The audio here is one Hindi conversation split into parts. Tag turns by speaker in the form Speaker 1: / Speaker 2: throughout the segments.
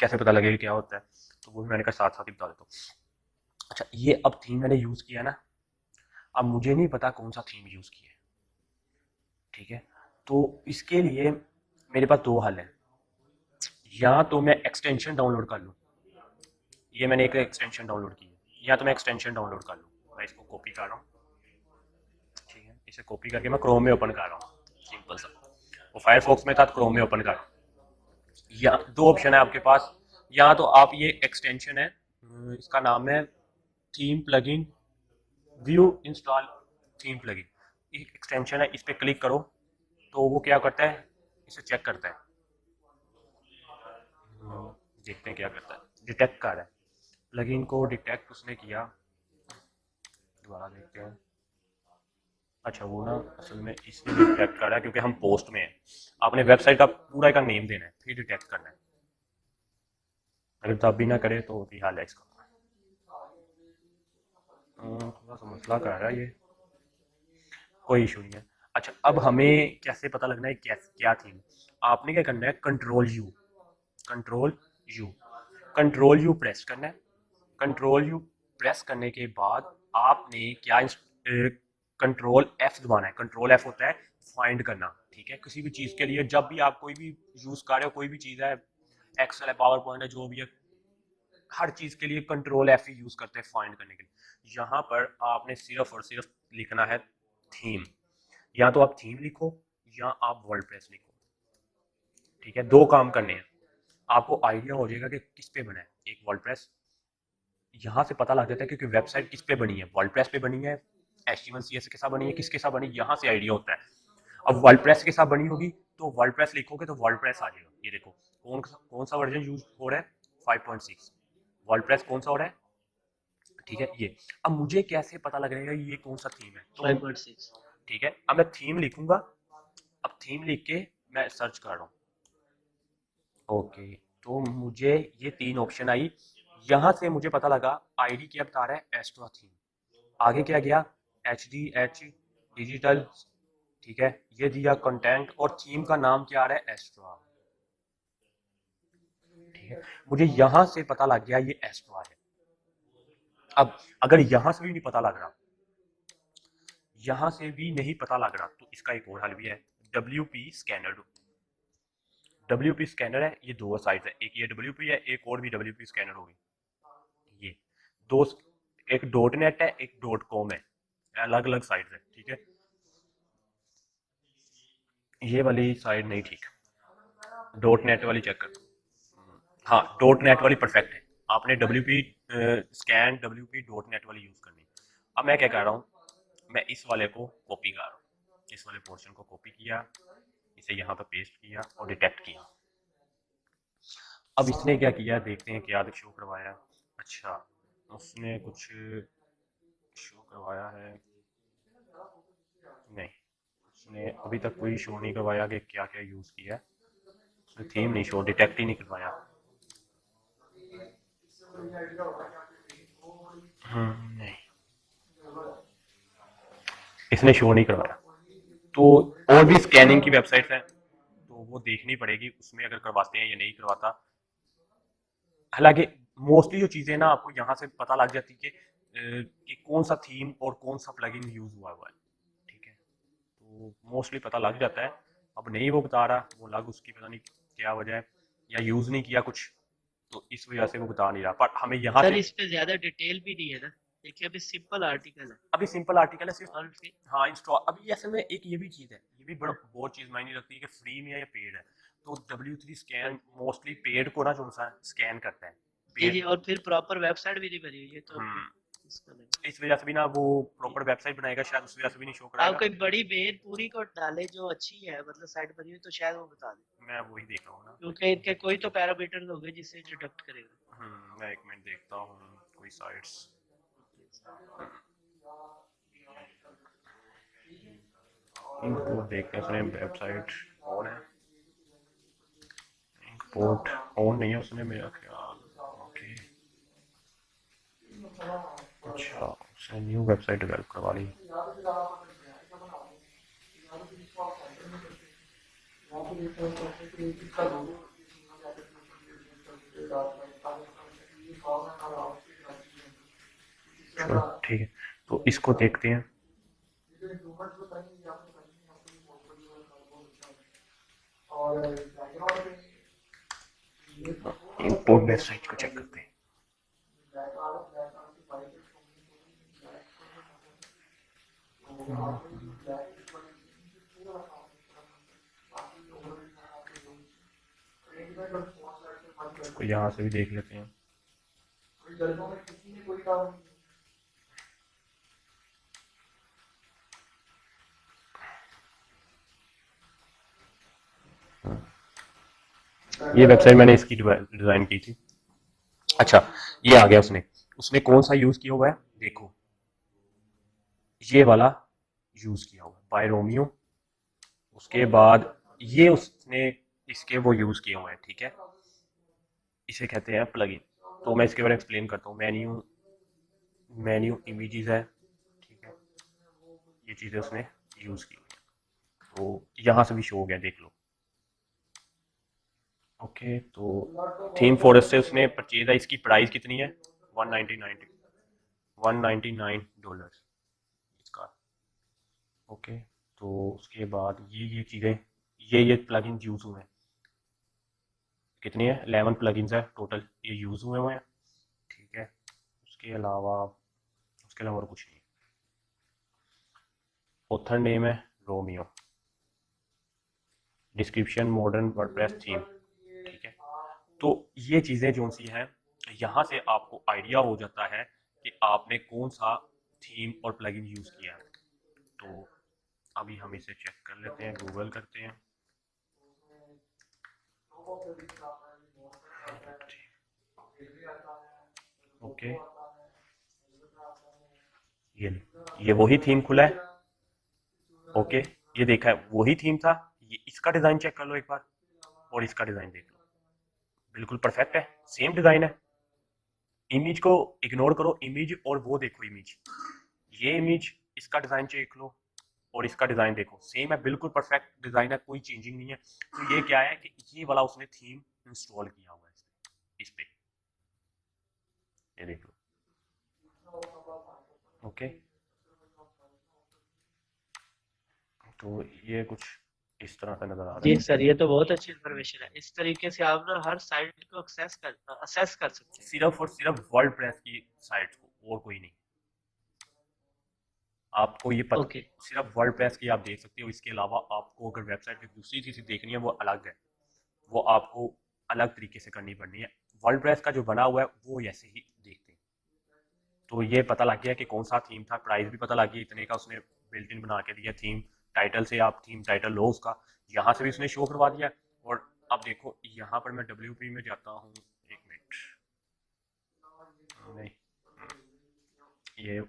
Speaker 1: कैसे पता लगेगा क्या होता है, तो वो भी मैंने कहा साथ साथ ही बता देता हूँ। अच्छा, ये अब थीम मैंने यूज़ किया ना, अब मुझे नहीं पता कौन सा थीम यूज़ किया है, ठीक है। तो इसके लिए मेरे पास दो हल है, या तो मैं एक्सटेंशन डाउनलोड कर लूँ, ये मैंने एक एक्सटेंशन डाउनलोड की है, या तो मैं एक्सटेंशन डाउनलोड कर लूँ। मैं इसको कॉपी कर रहा हूँ, ठीक है, इसे कॉपी करके मैं क्रोम में ओपन कर रहा हूँ, सिंपल सा। वो फायरफॉक्स में था तो क्रोम में ओपन कर रहा हूँ। या दो ऑप्शन है आपके पास, या तो आप ये एक्सटेंशन है, इसका नाम है theme plugin view install theme plugin, एक एक्सटेंशन है, इस पर क्लिक करो तो वो क्या करता है, इसे चेक करता है। देखते हैं क्या करता है, डिटेक्ट कर रहा है, प्लगइन को डिटेक्ट उसने किया, दोबारा देखते हैं। अच्छा, वो ना असल में इसलिए डिटेक्ट कर रहा है क्योंकि हम पोस्ट में हैं, आपने वेबसाइट का पूरा का नेम देना है फिर डिटेक्ट करना है, अगर तब भी ना करे तो भी हाल है इसका। थोड़ा सा मसला कर रहा है ये, कोई इशू नहीं है। अच्छा, अब हमें कैसे पता लगना है क्या क्या थी, आपने क्या करना है, control you, control you, control you press करना है। कंट्रोल यू प्रेस करने के बाद आपने क्या, कंट्रोल एफ दबाना है। कंट्रोल एफ होता है फाइंड करना, ठीक है, किसी भी चीज़ के लिए जब भी आप कोई भी यूज़ कर रहे हो, कोई भी चीज़ है, एक्सेल है, पावर पॉइंट है, जो भी है, हर चीज़ के लिए कंट्रोल एफ ही यूज़ करते हैं फाइंड करने के लिए। यहाँ पर आपने सिर्फ और सिर्फ लिखना है थीम, या तो आप थीम लिखो या आप वर्डप्रेस लिखो, ठीक है, दो काम करने हैं। आपको आइडिया हो जाएगा कि किस पे बना है। एक वर्डप्रेस, यहाँ से पता लग जाता है क्योंकि वेबसाइट किस पे बनी है, वर्डप्रेस पे बनी है, HTML CSS के साथ बनी है, किसके साथ बनी है, यहाँ से आइडिया होता है। अब वर्डप्रेस के साथ बनी होगी तो वर्डप्रेस लिखोगे तो वर्डप्रेस आ जाएगा। ये देखो कौन सा वर्जन यूज हो रहा है, 5.6 वर्डप्रेस कौन सा हो रहा है, ठीक है ये। अब मुझे कैसे पता लगेगा ये कौन सा थीम है, तो
Speaker 2: 5.6।
Speaker 1: ठीक है, अब मैं थीम लिखूंगा। अब थीम लिख के मैं सर्च कर रहा हूँ, ओके, तो मुझे ये तीन ऑप्शन आई, यहाँ से मुझे पता लगा आईडी क्या बता रहा है, एस्ट्रा थीम। आगे क्या गया, HDH डिजिटल, ठीक है, ये दिया कंटेंट, और थीम का नाम क्या आ रहा है, एस्ट्रा, ठीक है। मुझे यहाँ से पता लग गया ये एस्ट्रा है। अब अगर यहाँ से भी नहीं पता लग रहा, यहाँ से भी नहीं पता लग रहा, तो इसका एक और हल भी है, WP स्कैनर। WP स्कैनर है, ये दो साइट है, एक ये WP है, एक और भी WP स्कैनर होगी, ये दो, एक डॉट नेट है, एक डॉट कॉम है, अलग अलग साइट है, ठीक है। ये वाली साइट नहीं ठीक, डॉट नेट वाली चेक कर, हाँ डॉट नेट वाली परफेक्ट है। आपने WP scan WP dot net वाली यूज करनी। अब मैं क्या कर रहा हूँ, मैं इस वाले को कॉपी कर रहा हूँ, इस वाले पोर्शन को कॉपी किया, इसे यहाँ पर पेस्ट किया और डिटेक्ट किया। अब इसने क्या किया, देखते हैं क्या शो करवाया। अच्छा, उसने कुछ शो करवाया है, नहीं, उसने अभी तक कोई शो नहीं करवाया कि क्या क्या यूज़ किया है। उसने थीम नहीं शो, डिटेक्ट ही नहीं करवाया। नहीं, इसने शो नहीं करवाया। तो और भी स्कैनिंग की वेबसाइट्स हैं, तो वो देखनी पड़ेगी उसमें अगर करवाते हैं या नहीं करवाता। हालांकि मोस्टली जो चीज़ें ना आपको यहाँ से पता लग जाती है कि कौन सा थीम और कौन सा प्लगइन यूज़ हुआ हुआ है, ठीक है, तो मोस्टली पता लग जाता है। अब नहीं वो बता रहा, वो लग उसकी पता नहीं क्या वजह है, या यूज़ नहीं किया कुछ, तो इस वजह से वो बता नहीं रहा, पर हमें यहाँ
Speaker 2: सर
Speaker 1: से।
Speaker 2: इस पे ज्यादा डिटेल भी नहीं है ना, देखिए अभी सिंपल आर्टिकल है।
Speaker 1: अभी सिंपल आर्टिकल है सिर्फ,
Speaker 2: और फिर
Speaker 1: हाँ इंस्टॉल। अभी असल में एक ये भी चीज़ है, ये भी बड़ा बहुत चीज़ मायने रखती है कि फ्री में है या पेड है। तो W3 स्कैन मोस्टली पेड को ना जो सा स्कैन करता है,
Speaker 2: जी जी,
Speaker 1: पेड।
Speaker 2: और फिर प्रॉपर वेबसाइट भी नहीं बनी हुई है तो फिर इसका नहीं।
Speaker 1: इस वजह से भी ना वो
Speaker 2: जी,
Speaker 1: प्रॉपर वेबसाइट बनाएगा, शायद उस वजह से भी नहीं शो
Speaker 2: आप
Speaker 1: कराएगा।
Speaker 2: कोई बड़ी मेन पूरी को डाले जो अच्छी है, मतलब साइट बनी हुई, तो शायद वो बता दे,
Speaker 1: मैं वही देख रहा हूँ ना।
Speaker 2: क्योंकि इनके कोई तो पैरामीटर होंगे जिससे डिडक्ट करेगा।
Speaker 1: मैं एक मिनट देखता हूँ कोई साइट्स। इंपोर्ट देखते हैं, उसने वेबसाइट ऑन है, इंपोर्ट ऑन नहीं है उसने मेरा ख्याल, ओके। अच्छा, उसने न्यू वेबसाइट डेवलप करवा ली। चलो ठीक है, तो इसको देखते हैं। इंपोर्ट वेबसाइट को चेक करते हैं। इसको यहाँ से भी देख लेते हैं। ये वेबसाइट मैंने इसकी डिजाइन की थी। अच्छा, ये आ गया। उसने उसने कौन सा यूज किया हुआ है देखो, ये वाला यूज किया हुआ है, बाय रोमियो। उसके बाद ये उसने इसके वो यूज किए हुए हैं, ठीक है। इसे कहते हैं प्लगइन। तो मैं इसके बारे में एक्सप्लेन करता हूँ। मेन्यू मेन्यू इमेजेस है, ठीक है। ये चीजें उसने यूज की हुई हैं। तो यहाँ से भी शो हो गया, देख लो। ओके, तो थीम फॉरेस्ट से उसने परचेज है। इसकी प्राइस कितनी है? 199 $199 इसका। ओके, तो उसके बाद ये चीज़ें, ये प्लगइन यूज़ हुए हैं। कितनी है? 11 प्लगइन्स है टोटल, ये यूज़ हुए हैं, ठीक है। उसके अलावा और कुछ नहीं। ऑथर नेम है Romeo. Description modern WordPress theme, ठीक है। तो ये चीज़ें जो सी हैं, यहाँ से आपको आइडिया हो जाता है कि आपने कौन सा थीम और प्लगइन यूज़ किया है। तो अभी हम इसे चेक कर लेते हैं, गूगल करते हैं। ओके, ये वही थीम खुला है। ओके, ये देखा है, वही थीम था। ये इसका डिज़ाइन चेक कर लो एक बार, और इसका डिज़ाइन देख लो, बिल्कुल परफेक्ट है, सेम डिज़ाइन है। इमेज को इग्नोर करो, इमेज और वो देखो इमेज, ये इमेज, इसका डिज़ाइन चेक लो और इसका डिज़ाइन देखो, सेम है, बिल्कुल परफेक्ट डिज़ाइन है, कोई चेंजिंग नहीं है। तो ये क्या है कि ये वाला उसने थीम इंस्टॉल किया हुआ है इस पे, ये देख लो। ओके, तो ये कुछ इस तरह का नज़र आ रहा
Speaker 2: जी
Speaker 1: है।
Speaker 2: सर, ये तो बहुत अच्छी इन्फॉर्मेशन है। इस तरीके से आप ना हर साइट को असेस कर सकते हैं।
Speaker 1: सिर्फ और सिर्फ वर्ल्ड प्रेस की साइट्स को, और कोई नहीं। आपको ये पता,
Speaker 2: ओके।
Speaker 1: सिर्फ वर्ल्ड प्रेस की आप देख सकते हो। इसके अलावा आपको अगर वेबसाइट की दूसरी चीज़ देखनी है, वो अलग है, वो आपको अलग तरीके से करनी पड़नी है। वर्ल्ड प्रेस का जो बना हुआ है वो ऐसे ही देखते हैं। तो ये पता लग गया कि कौन सा थीम था, प्राइस भी पता लग गया, इतने का उसने बिल्ट इन बना के दिया। थीम टाइटल से आप थीम टाइटल लो उसका, यहाँ से भी उसने शो करवा दिया। और अब देखो, यहाँ पर मैं WP में जाता हूँ, एक मिनट, नहीं,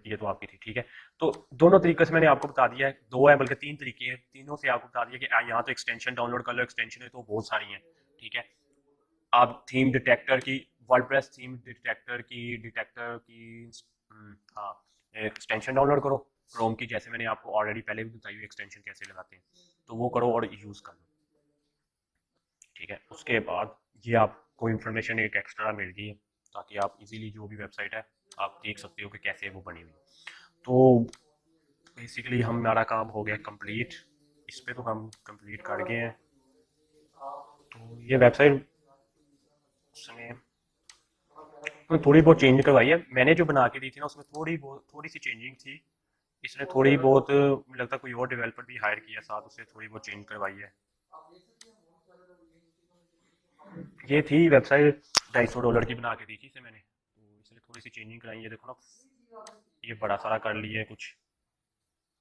Speaker 1: ये तो आपकी थी, ठीक है। तो दोनों तरीके से मैंने आपको बता दिया है, दो है बल्कि तीन तरीके हैं, तीनों से आपको बता दिया कि यहाँ तो एक्सटेंशन डाउनलोड कर लो, एक्सटेंशन है तो बहुत सारी हैं, ठीक है। आप थीम डिटेक्टर की, वर्डप्रेस थीम डिटेक्टर की हाँ, एक्सटेंशन डाउनलोड करो क्रोम की, जैसे मैंने आपको ऑलरेडी पहले भी बताई हुई एक्सटेंशन कैसे लगाते हैं, तो वो करो और यूज़ कर लो, ठीक है। उसके बाद ये आपको इन्फॉर्मेशन एक एक्स्ट्रा मिल गई है, ताकि आप इजीली जो भी वेबसाइट है आप देख सकते हो कि कैसे वो बनी हुई। तो बेसिकली हमारा काम हो गया कंप्लीट, इस पे तो हम कंप्लीट कर गए हैं। तो ये वेबसाइट उसने तो थोड़ी बहुत चेंज करवाई है, मैंने जो बना के दी थी ना उसमें थोड़ी सी चेंजिंग थी। इसने थोड़ी बहुत, मुझे लगता है कोई और डेवलपर भी हायर किया साथ, उसने थोड़ी बहुत चेंज करवाई है। ये थी वेबसाइट $250 की बना के दी थी इसे मैंने, तो इसने थोड़ी सी चेंजिंग कराई है, देखो ना, ये बड़ा सारा कर लिया है कुछ,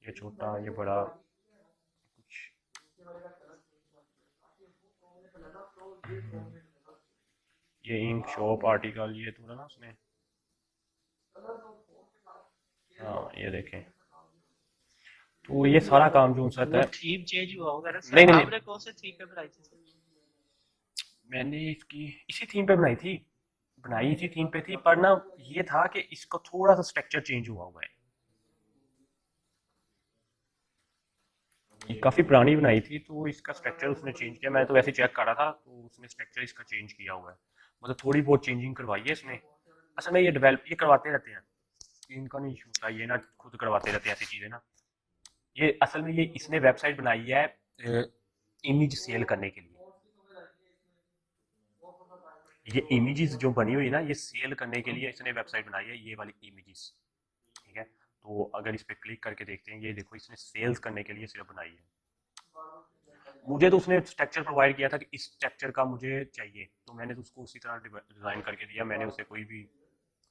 Speaker 1: ये छोटा, ये बड़ा कुछ। ये इंक शॉप आर्टिकल, ये थोड़ा ना उसने, हाँ ये देखें, तो ये सारा काम जो सा
Speaker 2: वो
Speaker 1: है।
Speaker 2: थीम चेंज हुआ होगा ना सर?
Speaker 1: नहीं नहीं नहीं,
Speaker 2: आपने कौन से थीम पे बनाई थी सर?
Speaker 1: मैंने इसकी इसी थीम पे बनाई इसी थीम पे थी, पर ना ये था कि इसका थोड़ा सा स्ट्रक्चर चेंज हुआ हुआ है। ये काफ़ी पुरानी बनाई थी, तो इसका स्ट्रक्चर उसने चेंज किया। मैं तो वैसे चेक कर रहा था, तो उसने स्ट्रक्चर इसका चेंज किया हुआ है। मतलब थोड़ी बहुत चेंजिंग करवाई है इसने। असल में ये डेवलप ये करवाते रहते हैं, इनका नहीं इशू होता, ये ना खुद करवाते रहते हैं ऐसी चीज़ें ना। ये असल में ये इसने वेबसाइट बनाई है इमेज सेल करने के लिए। ये इमेजेस जो बनी हुई है ना, ये सेल करने के लिए इसने वेबसाइट बनाई है, ये वाली इमेजेस। ठीक है, तो अगर इस पर क्लिक करके देखते हैं, ये देखो इसने सेल्स करने के लिए सिर्फ बनाई है। मुझे तो उसने स्ट्रक्चर प्रोवाइड किया था कि इस स्ट्रक्चर का मुझे चाहिए, तो मैंने तो उसको उसी तरह डिज़ाइन करके दिया। मैंने उसे कोई भी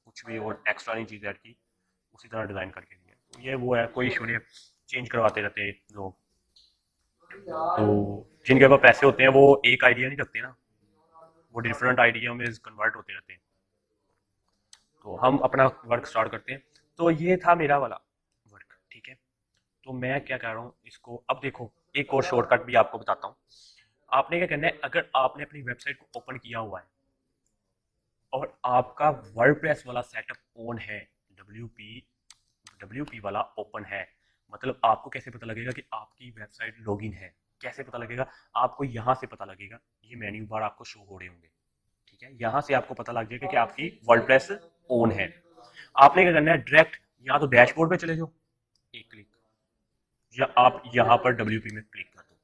Speaker 1: कुछ भी और एक्स्ट्रा नहीं चीज़ ऐड की, उसी तरह डिज़ाइन करके दिया। तो ये वो है, कोई इशू नहीं, चेंज करवाते रहते हैं लोग। तो जिनके पास पैसे होते हैं वो एक आइडिया नहीं रखते ना, वो डिफरेंट आइडिया में कन्वर्ट होते रहते हैं। तो हम अपना वर्क स्टार्ट करते हैं। तो ये था मेरा वाला वर्क, ठीक है। तो मैं क्या कर रहा हूँ इसको, अब देखो एक और शॉर्टकट भी आपको बताता हूँ। आपने क्या करना है, अगर आपने अपनी वेबसाइट को ओपन किया हुआ है और आपका वर्डप्रेस वाला सेटअप ऑन है, डब्ल्यू पी वाला ओपन है, मतलब आपको कैसे पता लगेगा कि आपकी वेबसाइट लॉगिन है? कैसे पता लगेगा? आपको यहाँ से पता लगेगा, ये मेन्यू बार आपको शो हो रहे होंगे, ठीक है। यहाँ से आपको पता लग जाएगा कि आपकी वर्डप्रेस ऑन है। आपने क्या करना है, डायरेक्ट या तो डैशबोर्ड पे चले जाओ एक क्लिक, या आप यहाँ पर डब्ल्यूपी में क्लिक कर दो।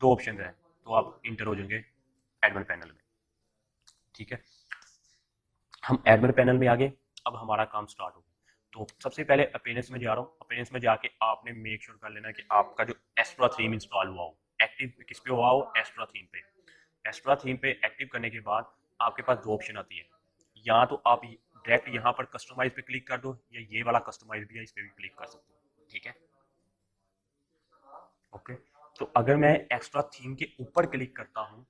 Speaker 1: दो ऑप्शन है, तो आप इंटर हो जाएंगे एडमिन पैनल में, ठीक है। हम एडमिन पैनल में आ गए, अब हमारा काम स्टार्ट हो गया। तो सबसे पहले अपीयरेंस में जा रहा हूँ। अपीयरेंस में जाके आपने मेक श्योर कर लेना कि आपका जो एस्ट्रा थीम इंस्टॉल हुआ हो, एक्टिव किस पे हुआ हो, एस्ट्रा थीम पे। एस्ट्रा थीम पे एक्टिव करने के बाद आपके पास दो ऑप्शन आती है, या तो आप डायरेक्ट यहाँ पर कस्टमाइज पे क्लिक कर दो, या ये वाला कस्टमाइज भी है, इस पर भी क्लिक कर सकते हो, ठीक है। ओके, तो अगर मैं एक्स्ट्रा थीम के ऊपर क्लिक करता हूँ,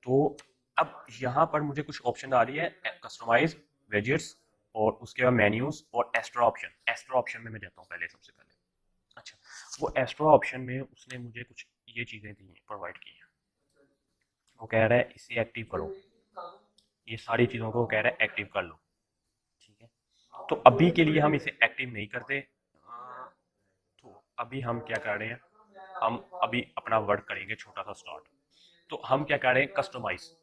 Speaker 1: तो अब यहाँ पर मुझे कुछ ऑप्शन आ रही है, कस्टमाइज, वेजेट्स, और उसके बाद मेन्यूज और एक्स्ट्रा ऑप्शन। एक्स्ट्रा ऑप्शन में मैं जाता हूँ पहले, सबसे पहले। अच्छा, वो एक्स्ट्रा ऑप्शन में उसने मुझे कुछ ये चीज़ें दी हैं, प्रोवाइड की हैं। वो कह रहा है इसे एक्टिव करो, ये सारी चीज़ों को कह रहा है एक्टिव कर लो, ठीक है। तो अभी के लिए हम इसे एक्टिव नहीं करते। तो अभी हम क्या कर रहे हैं, हम अभी अपना वर्क करेंगे छोटा सा स्टार्ट। तो हम क्या कर रहे हैं, कस्टमाइज।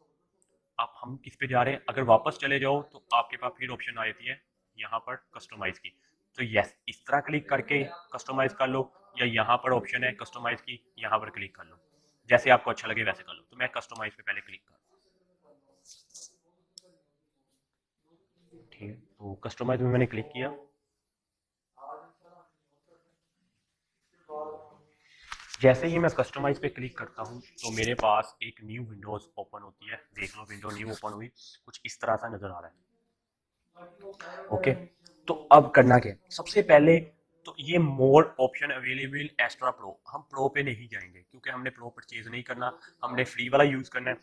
Speaker 1: आप हम किस पे जा रहे हैं, अगर वापस चले जाओ तो आपके पास फिर ऑप्शन आ जाती है यहाँ पर कस्टमाइज की। तो यस, इस तरह क्लिक करके कस्टमाइज कर लो, या यहाँ पर ऑप्शन है कस्टमाइज की, यहाँ पर क्लिक कर लो, जैसे आपको अच्छा लगे वैसे कर लो। तो मैं कस्टमाइज पे पहले क्लिक कर, ठीक है। तो कस्टमाइज में मैंने क्लिक किया। जैसे ही मैं कस्टमाइज पे क्लिक करता हूँ तो मेरे पास एक न्यू विंडोज ओपन होती है। देख लो, विंडो न्यू ओपन हुई, कुछ इस तरह सा नजर आ रहा है। ओके, तो अब करना क्या है, सबसे पहले तो ये मोर ऑप्शन अवेलेबल एक्स्ट्रा प्रो, हम प्रो पे नहीं जाएंगे क्योंकि हमने प्रो परचेज नहीं करना, हमने फ्री वाला यूज करना है।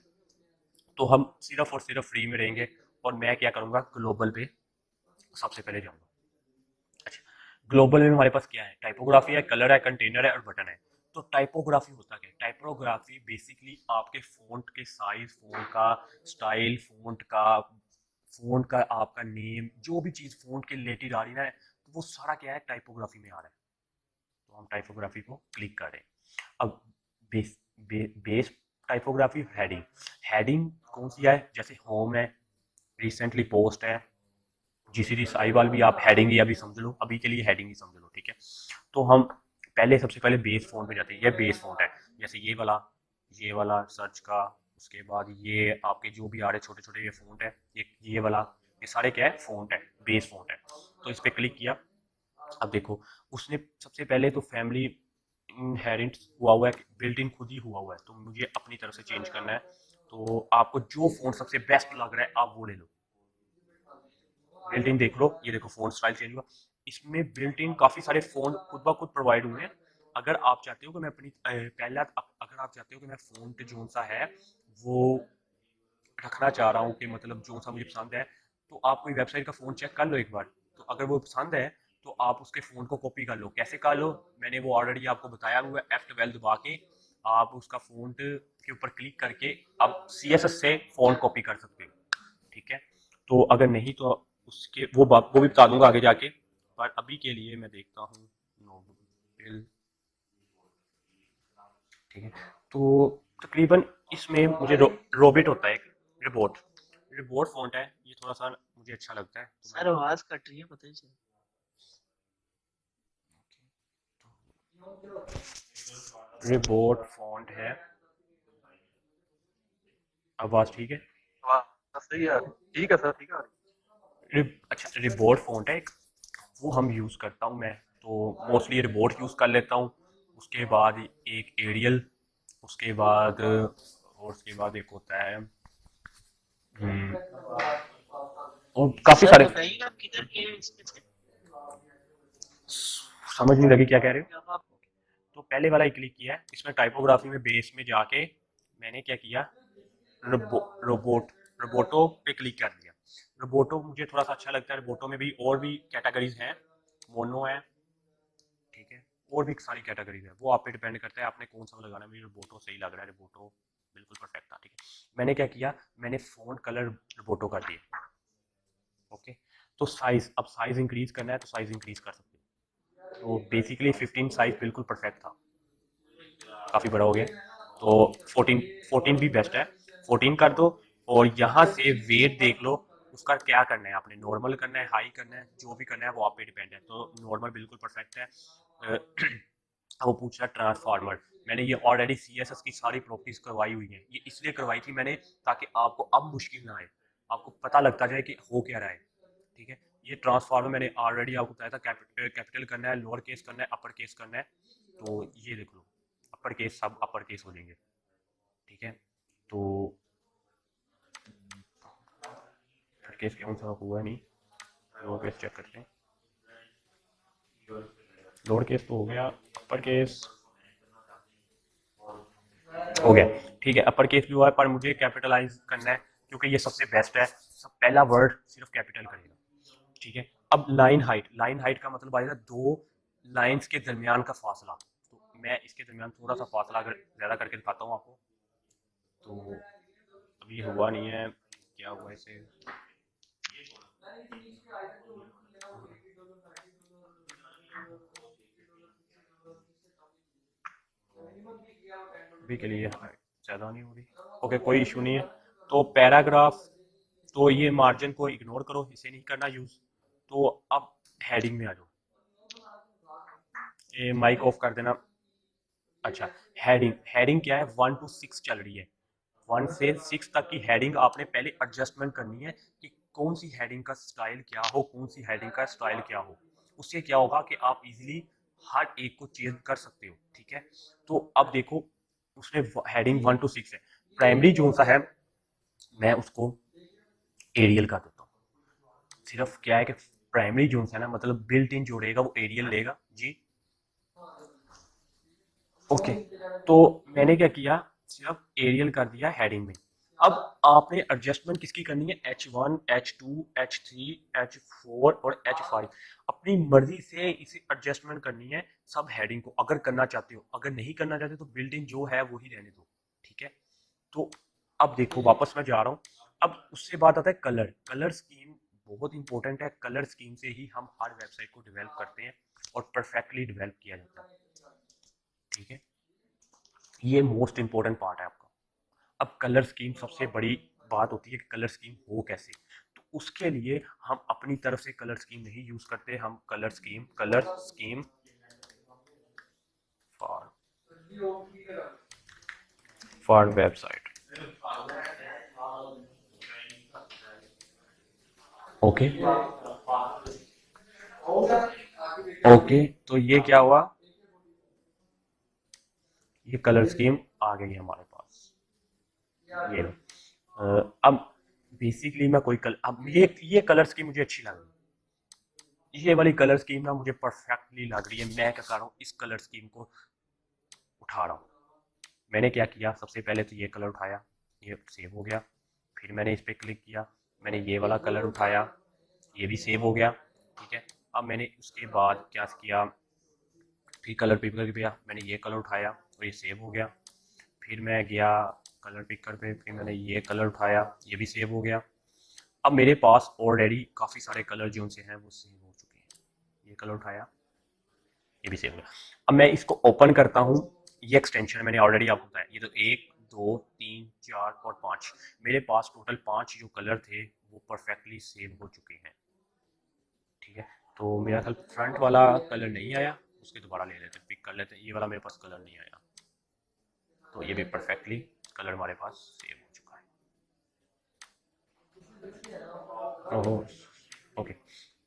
Speaker 1: तो हम सिर्फ और सिर्फ फ्री में रहेंगे, और मैं क्या करूंगा, ग्लोबल पे सबसे पहले जाऊंगा। अच्छा, ग्लोबल में हमारे पास क्या है, टाइपोग्राफी है, कलर है, कंटेनर है और बटन है। तो टाइपोग्राफी होता क्या है, टाइपोग्राफी बेसिकली आपके फ़ॉन्ट के साइज, फ़ॉन्ट का स्टाइल, फ़ॉन्ट का आपका नेम, जो भी चीज़ फ़ॉन्ट के रिलेटेड आ रही है ना, तो वो सारा क्या है, टाइपोग्राफी में आ रहा है। तो हम टाइपोग्राफी को क्लिक कर रहे हैं। अब बेस टाइपोग्राफी, हेडिंग। हेडिंग कौन सी है, जैसे होम है, रिसेंटली पोस्ट है, जीसीडी साहिवाल भी आप हेडिंग ही अभी समझ लो, अभी के लिए हेडिंग ही समझ लो, ठीक है। तो हम पहले सबसे पहले बेस फ़ॉन्ट पे जाते हैं। ये बेस फ़ॉन्ट है, जैसे ये वाला सर्च का, उसके बाद ये आपके जो भी आ रहे छोटे छोटे ये फ़ॉन्ट है, ये वाला, ये सारे क्या है, फ़ॉन्ट है, बेस फ़ॉन्ट है। तो इस पर क्लिक किया। अब देखो, उसने सबसे पहले तो फैमिली इनहेरिट हुआ है, बिल्ट इन खुद ही हुआ है, तो मुझे अपनी तरफ से चेंज करना है। तो आपको जो फ़ॉन्ट सबसे बेस्ट लग रहा है आप वो ले लो। बिल्ट इन देख लो, ये देखो फ़ॉन्ट स्टाइल चेंज हुआ। इसमें बिल्ट इन काफ़ी सारे फ़ॉन्ट खुद ब खुद प्रोवाइड हुए हैं। अगर आप चाहते हो कि मैं अपनी पहला अगर आप चाहते हो कि मैं फ़ॉन्ट जो सा है वो रखना चाह रहा हूँ, कि मतलब जो सा मुझे पसंद है, तो आप कोई वेबसाइट का फ़ॉन्ट चेक कर लो एक बार। तो अगर वो पसंद है तो आप उसके फ़ॉन्ट को कॉपी कर लो। कैसे कर लो, मैंने वो ऑलरेडी आपको बताया हुआ है। F12 दबा के आप उसका फ़ॉन्ट के ऊपर क्लिक करके आप CSS से फ़ॉन्ट कॉपी कर सकते हो, ठीक है। तो अगर नहीं तो उसके वो भी बता दूंगा आगे जाके, पर अभी के लिए मैं देखता हूँ नोबल, ठीक है। तो तकरीबन इसमें मुझे रोबिट होता है, एक रोबोट। रिबोर्ड फॉन्ट है, ये थोड़ा सा मुझे अच्छा लगता है तो
Speaker 2: सर आवाज कट रही है, पता नहीं चल
Speaker 1: रिबोर्ड फॉन्ट है। आवाज ठीक है?
Speaker 3: आवाज सही है, ठीक है सर, ठीक है।
Speaker 1: अच्छा, रिबोर्ड फॉन्ट है एक, वो हम यूज़ करता हूँ मैं, तो मोस्टली रिबोर्ड यूज़ कर लेता हूँ। उसके बाद एक एरियल, उसके बाद और उसके बाद एक होता है और काफ़ी
Speaker 2: सर
Speaker 1: सारे।
Speaker 2: बताइए आप किधर के हैं इसमें से?
Speaker 1: समझ नहीं लगी क्या कह रहे हो?
Speaker 2: जब आप
Speaker 1: तो पहले वाला ही क्लिक किया है, इसमें टाइपोग्राफी में बेस में जाके मैंने क्या किया, रोबोटो पे क्लिक कर दिया। रोबोटो मुझे थोड़ा सा अच्छा लगता है, रोबोटो में भी और भी कैटेगरीज हैं, मोनो है, ठीक है, और भी सारी कैटेगरीज है, वो आप पे डिपेंड करता है आपने कौन सा लगाना है। मुझे रोबोटो सही लग रहा है, रोबोटो बिल्कुल परफेक्ट था, ठीक है। मैंने क्या किया, मैंने फ़ॉन्ट कलर रोबोटो कर दिया, ओके। तो साइज, अब साइज इंक्रीज करना है तो साइज इंक्रीज कर सकते हो। तो बेसिकली 15 साइज बिल्कुल परफेक्ट था, काफ़ी बड़ा हो गया, तो 14 भी बेस्ट है, 14 कर दो। और यहाँ से वेट देख लो, उसका क्या करना है आपने, नॉर्मल करना है, हाई करना है, जो भी करना है वो आप पे डिपेंड है। तो नॉर्मल बिल्कुल परफेक्ट है। वो पूछ रहा है ट्रांसफार्मर, मैंने ये ऑलरेडी CSS की सारी प्रॉपर्टीज करवाई हुई हैं, ये इसलिए करवाई थी मैंने ताकि आपको अब मुश्किल ना आए, आपको पता लगता जाए कि हो क्या रहा है, ठीक है। ये ट्रांसफार्मर मैंने ऑलरेडी आपको बताया था, कैपिटल करना है, लोअर केस करना है, अपर केस करना है। तो ये देख लो, अपर केस सब अपर केस हो जाएंगे, ठीक है। तो अपर केस कौन सा हुआ नहीं, लोअर केस चेक करते हैं, लोअर केस तो हो गया, अपर केस हो गया, ठीक है। अपर केस भी हुआ है, पर मुझे कैपिटलाइज करना है क्योंकि ये सबसे बेस्ट है, सब पहला वर्ड सिर्फ कैपिटल करेगा, ठीक है। अब लाइन हाइट, लाइन हाइट का मतलब आएगा दो लाइंस के दरमियान का फासला। तो मैं इसके दरमियान थोड़ा सा फासला अगर ज़्यादा करके दिखाता हूँ आपको, तो अभी हुआ नहीं है, क्या हुआ इसे, अभी के लिए ज़्यादा नहीं हो रही, ओके कोई इशू नहीं है। तो पैराग्राफ, तो ये मार्जिन को इग्नोर करो, इसे नहीं करना यूज़। तो अब हेडिंग में आ जाओ, ये माइक ऑफ कर देना। अच्छा, हेडिंग, हेडिंग क्या है, 1 to 6 चल रही है, 1 से 6 तक की हेडिंग आपने पहले एडजस्टमेंट करनी है कि कौन सी हेडिंग का स्टाइल क्या हो, कौन सी हेडिंग का स्टाइल क्या हो। उससे क्या होगा कि आप इजीली हर एक को चेंज कर सकते हो, ठीक है। तो अब देखो, उसने हेडिंग 1 to 6 है, प्राइमरी जो सा है मैं उसको एरियल कर देता हूँ। सिर्फ क्या है कि प्राइमरी जोन है ना, मतलब बिल्ट इन जो रहेगा वो एरियल लेगा जी, ओके। तो मैंने क्या किया, सिर्फ एरियल कर दिया हेडिंग में। अब आपने एडजस्टमेंट किसकी करनी है, H1 H2 H3 H4 और H5, अपनी मर्जी से इसे एडजस्टमेंट करनी है सब हेडिंग को, अगर करना चाहते हो, अगर नहीं करना चाहते तो बिल्ट इन जो है वही रहने दो, ठीक है। तो अब देखो वापस मैं जा रहा हूँ, अब उससे बात आता है कलर, कलर स्कीम बहुत इंपॉर्टेंट है, कलर स्कीम से ही हम हर वेबसाइट को डेवलप करते हैं और परफेक्टली डेवलप किया जाता है, ठीक है। ये मोस्ट इंपॉर्टेंट पार्ट है आपका। अब कलर स्कीम सबसे बड़ी बात होती है कि कलर स्कीम हो कैसे, तो उसके लिए हम अपनी तरफ से कलर स्कीम नहीं यूज करते, हम colour scheme for website, okay okay. तो ये क्या हुआ, ये कलर स्कीम आ गई है हमारे पास, ये लो। अब बेसिकली मैं कोई अब ये कलर स्कीम मुझे अच्छी लग रही है, ये वाली कलर स्कीम ना मुझे परफेक्टली लग रही है। मैं क्या कर रहा हूँ, इस कलर स्कीम को उठा रहा हूँ। मैंने क्या किया, सबसे पहले तो ये कलर उठाया, ये सेव हो गया, फिर मैंने इस पर क्लिक किया, मैंने ये वाला कलर उठाया, ये भी सेव हो गया, ठीक है। अब मैंने उसके बाद क्या किया, फिर कलर पिकर गया, मैंने ये कलर उठाया और ये सेव हो गया, फिर मैं गया कलर पिकर पे, फिर मैंने ये कलर उठाया, ये भी सेव हो गया। अब मेरे पास ऑलरेडी काफ़ी सारे कलर जो से हैं वो सेव हो चुके हैं, ये कलर उठाया, ये भी सेव हो गया। अब मैं इसको ओपन करता हूँ, ये एक्सटेंशन मैंने ऑलरेडी आपको बताया, ये तो 1 2 3 4 और 5, मेरे पास टोटल 5 जो कलर थे वो परफेक्टली सेव हो चुके हैं। ठीक है, तो मेरा ख्याल फ्रंट वाला कलर नहीं आया, उसके दोबारा ले लेते, पिक कर लेते। ये वाला मेरे पास कलर नहीं आया, तो ये भी परफेक्टली कलर हमारे पास सेव हो चुका है। ओहो, ओके,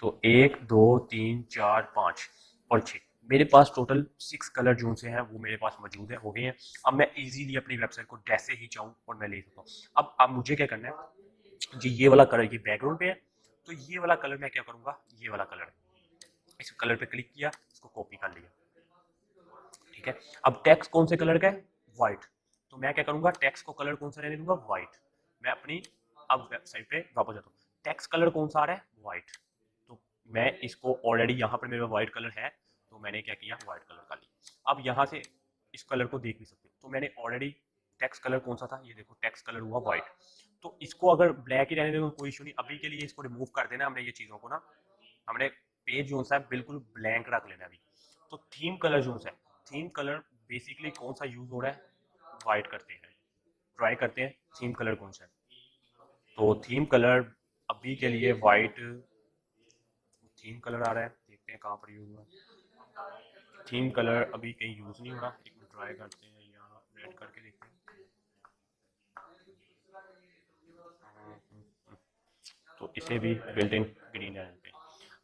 Speaker 1: तो 1 2 3 4 5 और 6, मेरे पास टोटल 6 कलर जो से हैं वो मेरे पास मौजूद है, हो गए हैं। अब मैं इजीली अपनी वेबसाइट को जैसे ही चाहूँ और मैं ले सकता हूँ। अब मुझे क्या करना है जी, ये वाला कलर ये बैकग्राउंड पे है, तो ये वाला कलर मैं क्या करूँगा, ये वाला कलर, इस कलर पे क्लिक किया, इसको कॉपी कर लिया। ठीक है, अब टेक्स्ट कौन से कलर का है, व्हाइट, तो मैं क्या करूंगा, टेक्स्ट को कलर कौन सा रहने दूंगा, व्हाइट। मैं अपनी अब वेबसाइट पे वापस जाता हूँ, टेक्स्ट कलर कौन सा आ रहा है, व्हाइट, तो मैं इसको ऑलरेडी यहाँ पर मेरे व्हाइट कलर है, तो मैंने क्या किया, व्हाइट कलर का लिया। अब यहाँ से इस कलर को देख भी सकते हो, तो मैंने ऑलरेडी टेक्स्ट कलर कौन सा था, ये देखो टेक्स्ट कलर हुआ व्हाइट। तो इसको अगर ब्लैक ही रहने देंगे कोई इशू नहीं, अभी के लिए इसको रिमूव कर देना हमने, ये चीज़ों को ना, हमने पेज जो सा है बिल्कुल ब्लैंक रख लेना अभी। तो थीम कलर जो है, थीम कलर बेसिकली कौन सा यूज हो रहा है, वाइट करते हैं, ट्राई करते हैं थीम कलर कौन सा है। तो थीम कलर अभी के लिए वाइट थीम कलर आ रहा है, देखते हैं कहाँ पर यूज हुआ है। थीम कलर अभी कहीं यूज नहीं हो रहा, एक मिनट ट्राई करते हैं, यहाँ रेड करके देखते हैं। तो इसे भी बिल्ट इन ग्रीन रहते हैं।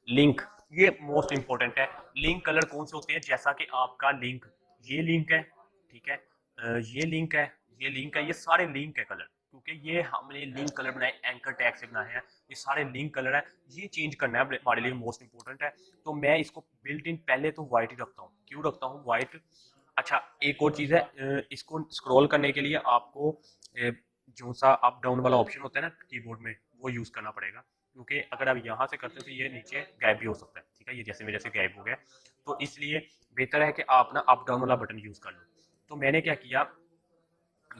Speaker 1: लिंक, ये मोस्ट इंपॉर्टेंट है। लिंक कलर कौन से होते हैं, जैसा कि आपका लिंक, ये लिंक है, ठीक है, ये लिंक है, ये लिंक है, ये सारे लिंक है कलर, क्योंकि ये हमने लिंक कलर बनाए, एंकर टैग से बनाए हैं, ये सारे लिंक कलर है, ये चेंज करना है हमारे लिए, मोस्ट इंपॉर्टेंट है। तो मैं इसको बिल्ट इन पहले तो व्हाइट ही रखता हूँ, क्यों रखता हूँ व्हाइट। अच्छा, एक और चीज़ है, इसको स्क्रॉल करने के लिए आपको जो सा अप डाउन वाला ऑप्शन होता है ना कीबोर्ड में, वो यूज़ करना पड़ेगा, क्योंकि अगर आप यहाँ से करते हो तो ये नीचे गायब भी हो सकता है। ठीक है, ये जैसे मेरे से गायब हो गया, तो इसलिए बेहतर है कि आप ना अप डाउन वाला बटन यूज़ कर लो। तो मैंने क्या किया,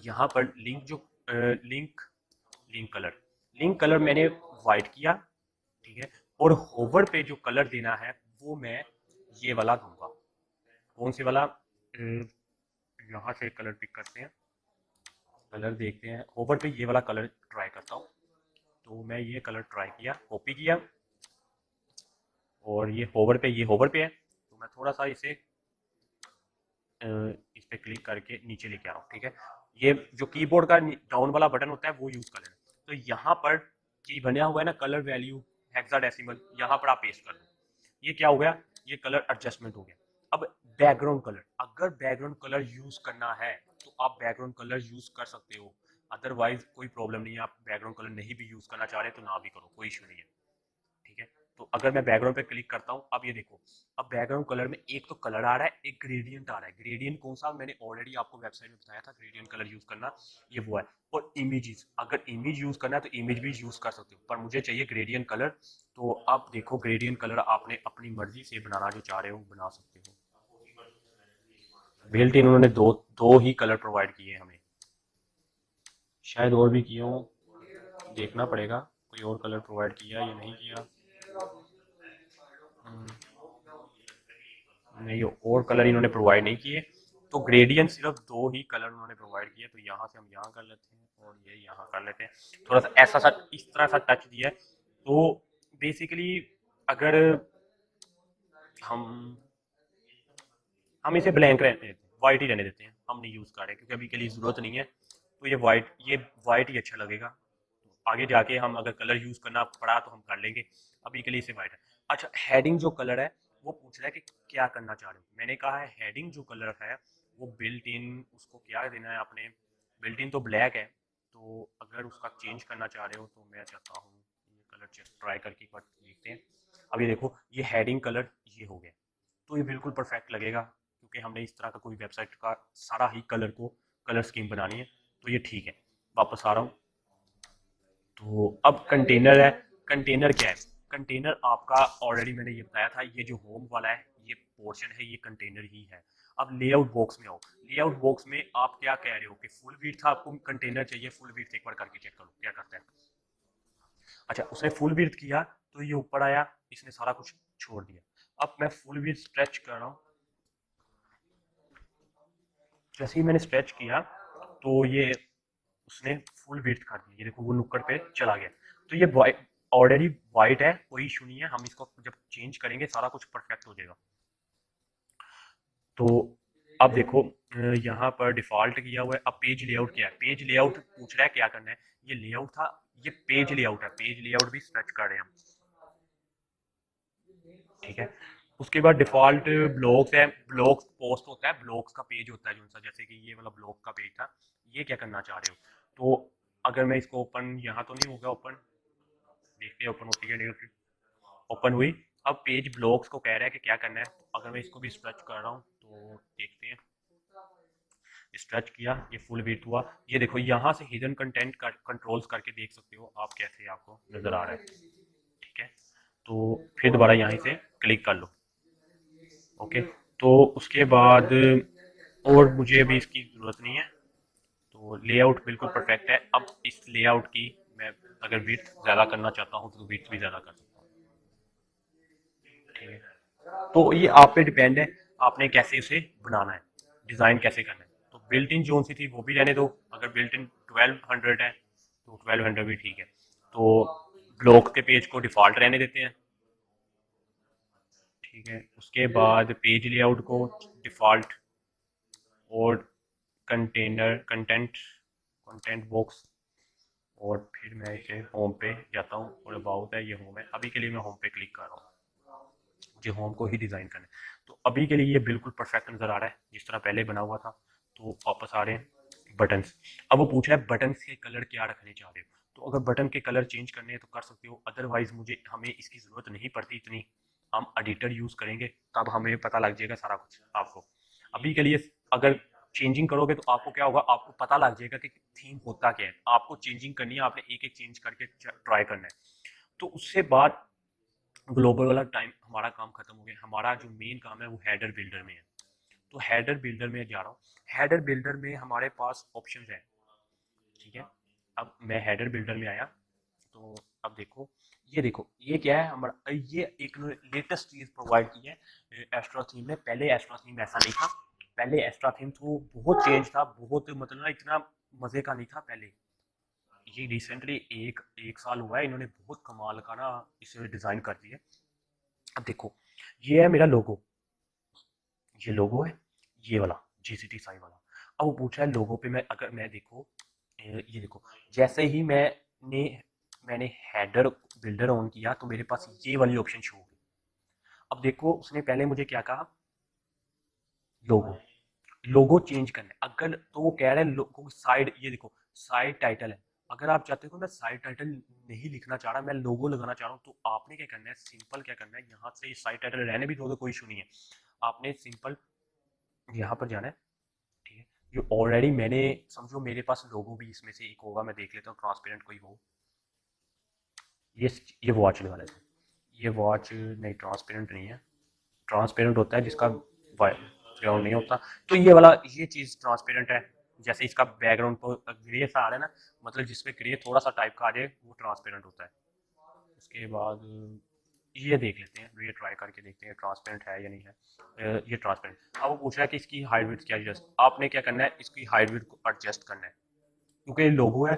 Speaker 1: यहाँ पर लिंक जो लिंक लिंक कलर मैंने वाइट किया, ठीक है, और होवर पे जो कलर देना है वो मैं ये वाला दूंगा। कौन से वाला, यहाँ से कलर पिक करते हैं, कलर देखते हैं, होवर पे ये वाला कलर ट्राई करता हूँ। तो मैं ये कलर ट्राई किया, कॉपी किया, और ये होवर पे है, तो मैं थोड़ा सा इसे इस पे क्लिक करके नीचे लेके आ रहा हूँ। ठीक है, ये जो कीबोर्ड का डाउन वाला बटन होता है वो यूज कर लेना। तो यहाँ पर की बना हुआ है ना कलर वैल्यू हेक्साडेसिमल, यहाँ पर आप पेस्ट कर दो। ये क्या हो गया, ये कलर एडजस्टमेंट हो गया। अब बैकग्राउंड कलर, अगर बैकग्राउंड कलर यूज करना है तो आप बैकग्राउंड कलर यूज कर सकते हो, अदरवाइज कोई प्रॉब्लम नहीं है। आप बैकग्राउंड कलर नहीं भी यूज करना चाह रहे तो ना भी करो, कोई इशू नहीं है। ठीक है, तो अगर मैं बैकग्राउंड पे क्लिक करता हूँ, अब ये देखो, अब बैकग्राउंड कलर में एक तो कलर आ रहा है, एक ग्रेडियंट आ रहा है। ग्रेडियंट कौन सा, मैंने ऑलरेडी आपको वेबसाइट में बताया था, ग्रेडियंट कलर यूज करना, ये वो है। और इमेजेस, अगर इमेज यूज करना है तो इमेज भी यूज कर सकते हो, पर मुझे चाहिए ग्रेडियंट कलर। तो आप देखो, ग्रेडियंट कलर आपने अपनी मर्जी से बनाना जो चाह रहे हो बना सकते हो। बिल्ट इन उन्होंने दो ही कलर प्रोवाइड किए हमें, शायद और भी किए हों, देखना पड़ेगा कोई और कलर प्रोवाइड किया या नहीं किया। नहीं, और कलर इन्होंने प्रोवाइड नहीं किए, तो ग्रेडियंट सिर्फ दो ही कलर उन्होंने प्रोवाइड किए। तो यहाँ से हम यहाँ कर लेते हैं और ये यहाँ कर लेते हैं, थोड़ा सा ऐसा सा इस तरह सा टच दिया है। तो बेसिकली अगर हम हम इसे ब्लैंक रहने देते हैं, वाइट ही रहने देते हैं, हम नहीं यूज़ कर रहे क्योंकि अभी के लिए ज़रूरत नहीं है। तो ये वाइट ही अच्छा लगेगा, आगे जाके हम अगर कलर यूज़ करना पड़ा तो हम कर लेंगे, अभी के लिए इसे वाइट है। अच्छा, हेडिंग जो कलर है वो पूछ रहा है कि क्या करना चाह रहे हो। मैंने कहा है हेडिंग जो कलर है वो बिल्ट इन, उसको क्या देना है आपने, बिल्ट इन तो ब्लैक है, तो अगर उसका चेंज करना चाह रहे हो तो मैं चाहता हूँ ये कलर ट्राई करके एक बार देखते हैं। अब ये देखो, ये हेडिंग कलर ये हो गया, तो ये बिल्कुल परफेक्ट लगेगा, क्योंकि हमने इस तरह का कोई वेबसाइट का सारा ही कलर स्कीम बनानी है, तो ये ठीक है। वापस आ रहा हूँ, तो अब कंटेनर है। कंटेनर क्या है, कंटेनर आपका ऑलरेडी मैंने ये बताया था, ये जो होम वाला है ये पोर्शन है, ये कंटेनर ही है। अब लेआउट बॉक्स में आओ, लेआउट बॉक्स में आप क्या कह रहे हो कि फुल विड्थ आपको कंटेनर चाहिए, फुल विड्थ एक बार करके चेक करो क्या करता है। अच्छा, उसने फुल विड्थ किया तो ये ऊपर आया, इसने सारा कुछ छोड़ दिया। अब मैं फुल विड्थ स्ट्रेच कर रहा हूँ, जैसे ही मैंने स्ट्रेच किया तो ये उसने फुल विड्थ कर दी, ये देखो वो नुक्कड़ पे चला गया। तो ये ऑलरेडी वाइट है, कोई इशू नहीं है, हम इसको जब चेंज करेंगे सारा कुछ परफेक्ट हो जाएगा। तो अब देखो यहाँ पर डिफॉल्ट किया हुआ है। अब पेज लेआउट क्या है, पेज लेआउट पूछ रहा है क्या करना है। ये लेआउट था, ये पेज लेआउट है, पेज लेआउट भी सर्च कर रहे हैं हम, ठीक है। उसके बाद डिफॉल्ट ब्लॉग्स है, ब्लॉग्स पोस्ट होता है, ब्लॉग्स का पेज होता है जो सा, जैसे कि ये वाला ब्लॉग का पेज था। ये क्या करना चाह रहे हो, तो अगर मैं इसको ओपन, यहाँ तो नहीं होगा ओपन, देखते हैं ओपन होती है नहीं, ओपन हुई। अब पेज ब्लॉग्स को कह रहा है कि क्या करना है। अगर मैं इसको भी स्ट्रेच कर रहा हूँ तो देखते हैं, स्ट्रेच किया, ये फुल विड्थ हुआ। ये देखो यहाँ से हिडन कंटेंट कंट्रोल्स करके देख सकते हो आप कैसे आपको नजर आ रहा है, ठीक है। तो फिर दोबारा यहाँ से क्लिक कर लो, ओके। तो उसके बाद और मुझे अभी इसकी ज़रूरत नहीं है, तो लेआउट बिल्कुल परफेक्ट है। अब इस लेआउट की मैं अगर विड्थ ज़्यादा करना चाहता हूँ तो विड्थ भी ज़्यादा कर सकता हूँ, ठीक है। तो ये आप पे डिपेंड है, आपने कैसे उसे बनाना है, डिज़ाइन कैसे करना है। तो बिल्ट इन जोन सी थी वो भी रहने दो, अगर बिल्ट इन 1200 है तो 1200 भी ठीक है। तो ब्लॉक के पेज को डिफ़ॉल्ट रहने देते हैं, ठीक है। उसके बाद पेज लेआउट को डिफ़ॉल्ट, और कंटेनर कंटेंट कंटेंट बॉक्स, और फिर मैं इसे होम पे जाता हूँ, और अबाउट है, ये होम है। अभी के लिए मैं होम पे क्लिक कर रहा हूँ, मुझे होम को ही डिज़ाइन करना है। तो अभी के लिए ये बिल्कुल परफेक्ट नज़र आ रहा है जिस तरह पहले बना हुआ था। तो वापस आ रहे हैं बटन्स। अब वो पूछ रहा है बटन्स के कलर क्या रखने चाह रहे हो। तो अगर बटन के कलर चेंज करने हैं तो कर सकते हो, अदरवाइज मुझे हमें इसकी ज़रूरत नहीं पड़ती इतनी, हम एडिटर यूज़ करेंगे तब हमें पता लग जाएगा सारा कुछ आपको। अभी के लिए अगर चेंजिंग करोगे तो आपको क्या होगा, आपको पता लग जाएगा कि थीम होता क्या है। आपको चेंजिंग करनी है, आपने एक एक चेंज करके ट्राई करना है। तो उससे बाद ग्लोबल वाला टाइम हमारा काम खत्म हो गया। हमारा जो मेन काम है वो हेडर बिल्डर में है। तो हेडर बिल्डर में जा रहा हूँ। हेडर बिल्डर में हमारे पास ऑप्शन है, ठीक है। अब मैं हेडर बिल्डर में आया, तो अब देखो, ये देखो ये क्या है हमारा, ये एक लेटेस्ट चीज़ प्रोवाइड की है एस्ट्रा थीम ने। पहले एस्ट्रा थीम ऐसा नहीं था, पहले एस्ट्रा थीम तो बहुत चेंज था, बहुत मतलब ना इतना मज़े का नहीं था पहले। ये रिसेंटली एक एक साल हुआ है, इन्होंने बहुत कमाल का ना इसे डिज़ाइन कर दिया। अब देखो, ये है मेरा लोगो, ये लोगो है, ये वाला जीसीटी साई वाला। अब वो पूछा है लोगो पे, मैं अगर मैं देखो, ये देखो, जैसे ही मैंने हेडर बिल्डर ऑन किया तो मेरे पास ये वाली ऑप्शन शो होगी। अब देखो उसने पहले मुझे क्या कहा, लोगो, लोगो चेंज करना है। अगर तो वो कह रहा है लोगो साइड, ये देखो साइड टाइटल है। अगर आप चाहते हो मैं साइड टाइटल नहीं लिखना चाह रहा, मैं लोगो लगाना चाह रहा हूँ, तो आपने क्या करना है, सिंपल क्या करना है, यहाँ से साइड टाइटल रहने भी दो तो कोई इशू नहीं है। आपने सिंपल यहाँ पर जाना है, ठीक है। जो ऑलरेडी मैंने, समझो मेरे पास लोगो भी इसमें से एक होगा, मैं देख लेता हूँ ट्रांसपेरेंट कोई हो। ये ये वॉच लगा लेते हैं, ये वॉच नहीं, ट्रांसपेरेंट नहीं है। ट्रांसपेरेंट होता है जिसका बैकग्राउंड नहीं होता। तो ये वाला, ये चीज़ ट्रांसपेरेंट है। जैसे इसका बैकग्राउंड तो ग्रे सा आ रहा है ना, मतलब जिसमें ग्रे थोड़ा सा टाइप का आ जाए वो ट्रांसपेरेंट होता है। उसके बाद ये देख लेते हैं, ये ट्राई करके देखते हैं ट्रांसपेरेंट है या नहीं है। ये ट्रांसपेरेंट। अब वो पूछ रहा है कि इसकी हाइट विड्थ क्या एडजस्ट, आपने क्या करना है, इसकी हाइट विड्थ को एडजस्ट करना है क्योंकि ये लोगो है।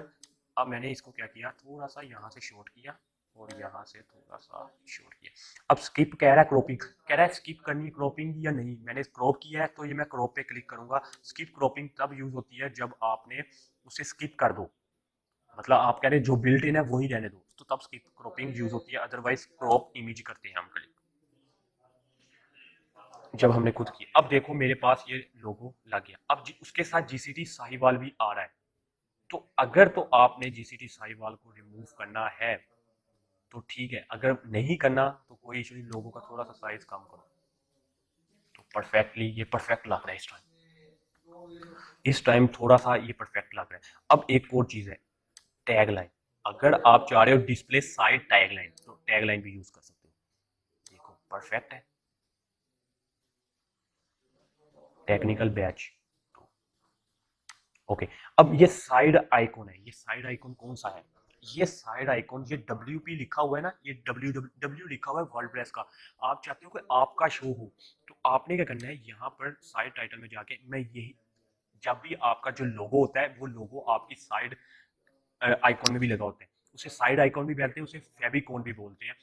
Speaker 1: अब मैंने इसको क्या किया, थोड़ा सा यहाँ से शॉर्ट किया और यहाँ से थोड़ा सा शॉर्ट किया। अब स्किप कह रहा है, क्रॉपिंग कह रहा है, स्किप करनी है क्रॉपिंग या नहीं। मैंने क्रॉप किया है तो ये मैं क्रॉप पे क्लिक करूंगा। स्किप क्रॉपिंग तब यूज होती है जब आपने उसे स्किप कर दो, मतलब आप कह रहे हैं जो बिल्ट इन है वही रहने दो, तो तब स्किप क्रॉपिंग यूज होती है। अदरवाइज क्रॉप इमेज करते हैं हम क्लिक जब हमने खुद की। अब देखो मेरे पास ये लोगो लग गया। अब उसके साथ जीसीटी साहिवाल भी आ रहा है। तो अगर तो आपने जीसीटी साहिवाल को रिमूव करना है तो ठीक है, अगर नहीं करना तो कोई इशू नहीं, लोगों का थोड़ा सा साइज कम करो। तो परफेक्टली ये परफेक्ट लग रहा है इस टाइम, इस टाइम थोड़ा सा ये परफेक्ट लग रहा है। अब एक और चीज है, टैग लाइन। अगर आप चाह रहे हो डिस्प्ले साइड टैग लाइन तो टैग लाइन भी यूज कर सकते हो। देखो परफेक्ट है, टेक्निकल बैच, ओके। अब ये साइड आइकॉन है, ये साइड आइकॉन कौन सा है, ये साइड आइकॉन, ये WP लिखा हुआ है ना, ये डब्ल्यू लिखा हुआ है वर्डप्रेस का। आप चाहते हो कि आपका शो हो, तो आपने क्या करना है, यहाँ पर साइड टाइटल में जाके मैं यही जब भी आपका जो लोगो होता है वो लोगो आपकी साइड आइकॉन में भी लगा होता है, उसे साइड आइकॉन भी बोलते हैं, उसे फेविकॉन भी बोलते हैं।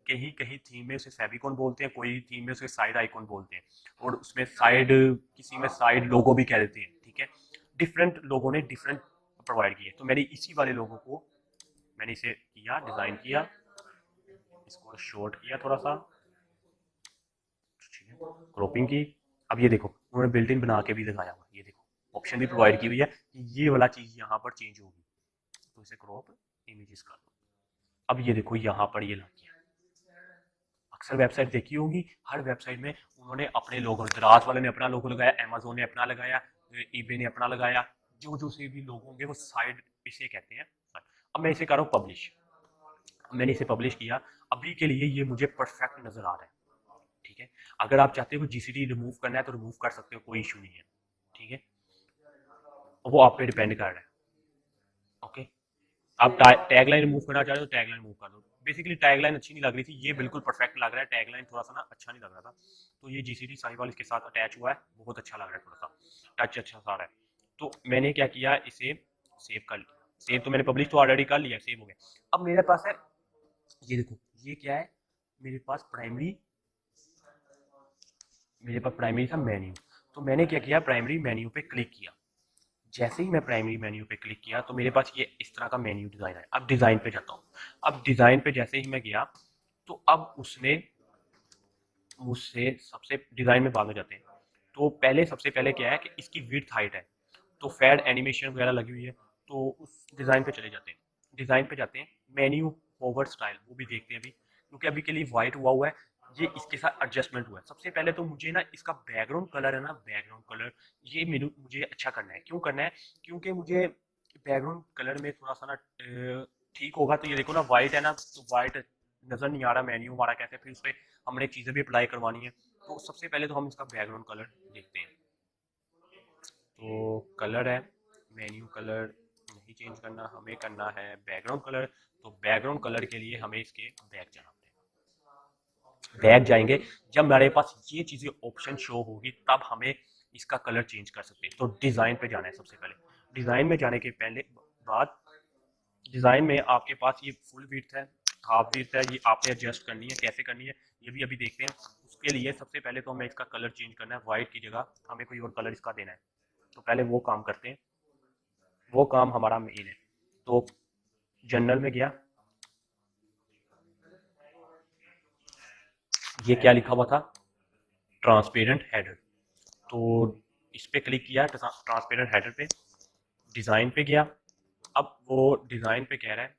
Speaker 1: कहीं कहीं थीम में उसे फेविकॉन बोलते हैं, कोई थीम में उसे साइड आइकॉन बोलते हैं, और उसमें साइड, किसी में साइड लोगो भी कह देते हैं। ठीक है, डिफरेंट लोगों ने डिफरेंट प्रोवाइड किए। तो मैंने इसी वाले लोगों को मैंने इसे किया, डिजाइन किया, इसको शॉर्ट किया थोड़ा सा, ठीक है, क्रॉपिंग की। अब ये देखो उन्होंने बिल्ट इन बना के भी दिखाया हुआ, ये देखो ऑप्शन भी प्रोवाइड की हुई है कि ये वाला चीज यहाँ पर चेंज होगी, तो इसे क्रॉप इमेजेस कर दो। अब ये देखो यहाँ पर ये लग गया। अक्सर वेबसाइट देखी होगी, हर वेबसाइट में उन्होंने अपने लोगो, दराज वाले ने अपना लोगो लगाया, अमेजोन ने अपना लगाया, ईबे ने अपना लगाया, जो जो से भी लोग होंगे वो साइड इसे कहते हैं। अब मैं इसे कर रहा हूँ पब्लिश, मैंने इसे पब्लिश किया। अभी के लिए ये मुझे परफेक्ट नजर आ रहा है। ठीक है, अगर आप चाहते हो जीसीडी रिमूव करना है तो रिमूव कर सकते हो, कोई इशू नहीं है। ठीक है, वो आप पे डिपेंड कर रहा है। ओके, आप टैगलाइन रिमूव करना चाह रहे हो तो टैगलाइन रिमूव कर दो। बेसिकली टैगलाइन अच्छी नहीं लग रही थी, ये बिल्कुल परफेक्ट लग रहा है। टैगलाइन थोड़ा सा ना अच्छा नहीं लग रहा था, तो ये जीसीडी साहिवाल इसके साथ अटैच हुआ है, बहुत अच्छा लग रहा है, थोड़ा सा टच अच्छा सा रहा है। तो मैंने क्या किया, इसे सेव कर लिया। सेव तो मैंने पब्लिश तो ऑलरेडी कर लिया, सेव हो गया। अब मेरे पास है, ये देखो ये क्या है, मेरे पास प्राइमरी, मेरे पास प्राइमरी था मेन्यू। तो मैंने क्या किया, प्राइमरी मेन्यू पे क्लिक किया। जैसे ही मैं प्राइमरी मेन्यू पे क्लिक किया तो मेरे पास ये इस तरह का मेन्यू डिज़ाइन है। अब डिज़ाइन पे जाता हूँ। अब डिज़ाइन पे जैसे ही मैं गया तो अब उसने मुझसे सबसे डिज़ाइन में बाद में जाते हैं। तो पहले सबसे पहले क्या है कि इसकी विड्थ हाइट है, तो फैड एनिमेशन वगैरह लगी हुई है, तो उस डिज़ाइन पे चले जाते हैं। डिज़ाइन पे जाते हैं, मेन्यू होवर स्टाइल वो भी देखते हैं अभी, क्योंकि अभी के लिए वाइट हुआ है, ये इसके साथ एडजस्टमेंट हुआ है। सबसे पहले तो मुझे ना इसका बैकग्राउंड कलर है ना, बैकग्राउंड कलर ये मेनू मुझे अच्छा करना है। क्यों करना है, क्योंकि मुझे बैकग्राउंड कलर में थोड़ा सा ना ठीक होगा। तो ये देखो ना वाइट है ना, तो वाइट नज़र नहीं आ रहा मेन्यू हमारा कैसे, फिर उस पर हमने चीज़ें भी अप्लाई करवानी है। तो सबसे पहले तो हम इसका बैकग्राउंड कलर देखते हैं। तो कलर है, मेन्यू कलर नहीं चेंज करना, हमें करना है बैकग्राउंड कलर। तो बैकग्राउंड कलर के लिए हमें इसके बैक जाना पड़ेगा। बैक जाएंगे, जब हमारे पास ये चीज़ें ऑप्शन शो होगी तब हमें इसका कलर चेंज कर सकते हैं। तो डिज़ाइन पे जाना है सबसे पहले। डिज़ाइन में जाने के पहले बाद, डिज़ाइन में आपके पास ये फुल विड्थ है, हाफ विड्थ है, ये आपने एडजस्ट करनी है। कैसे करनी है ये भी अभी देखते हैं। उसके लिए सबसे पहले तो हमें इसका कलर चेंज करना है, वाइट की जगह हमें कोई और कलर इसका देना है। तो पहले वो काम करते हैं, वो काम हमारा मेन है। तो जनरल में गया, ये क्या लिखा हुआ था, ट्रांसपेरेंट हेडर। तो इस पे क्लिक किया, ट्रांसपेरेंट हेडर पे, डिज़ाइन पे गया। अब वो डिज़ाइन पे कह रहा है,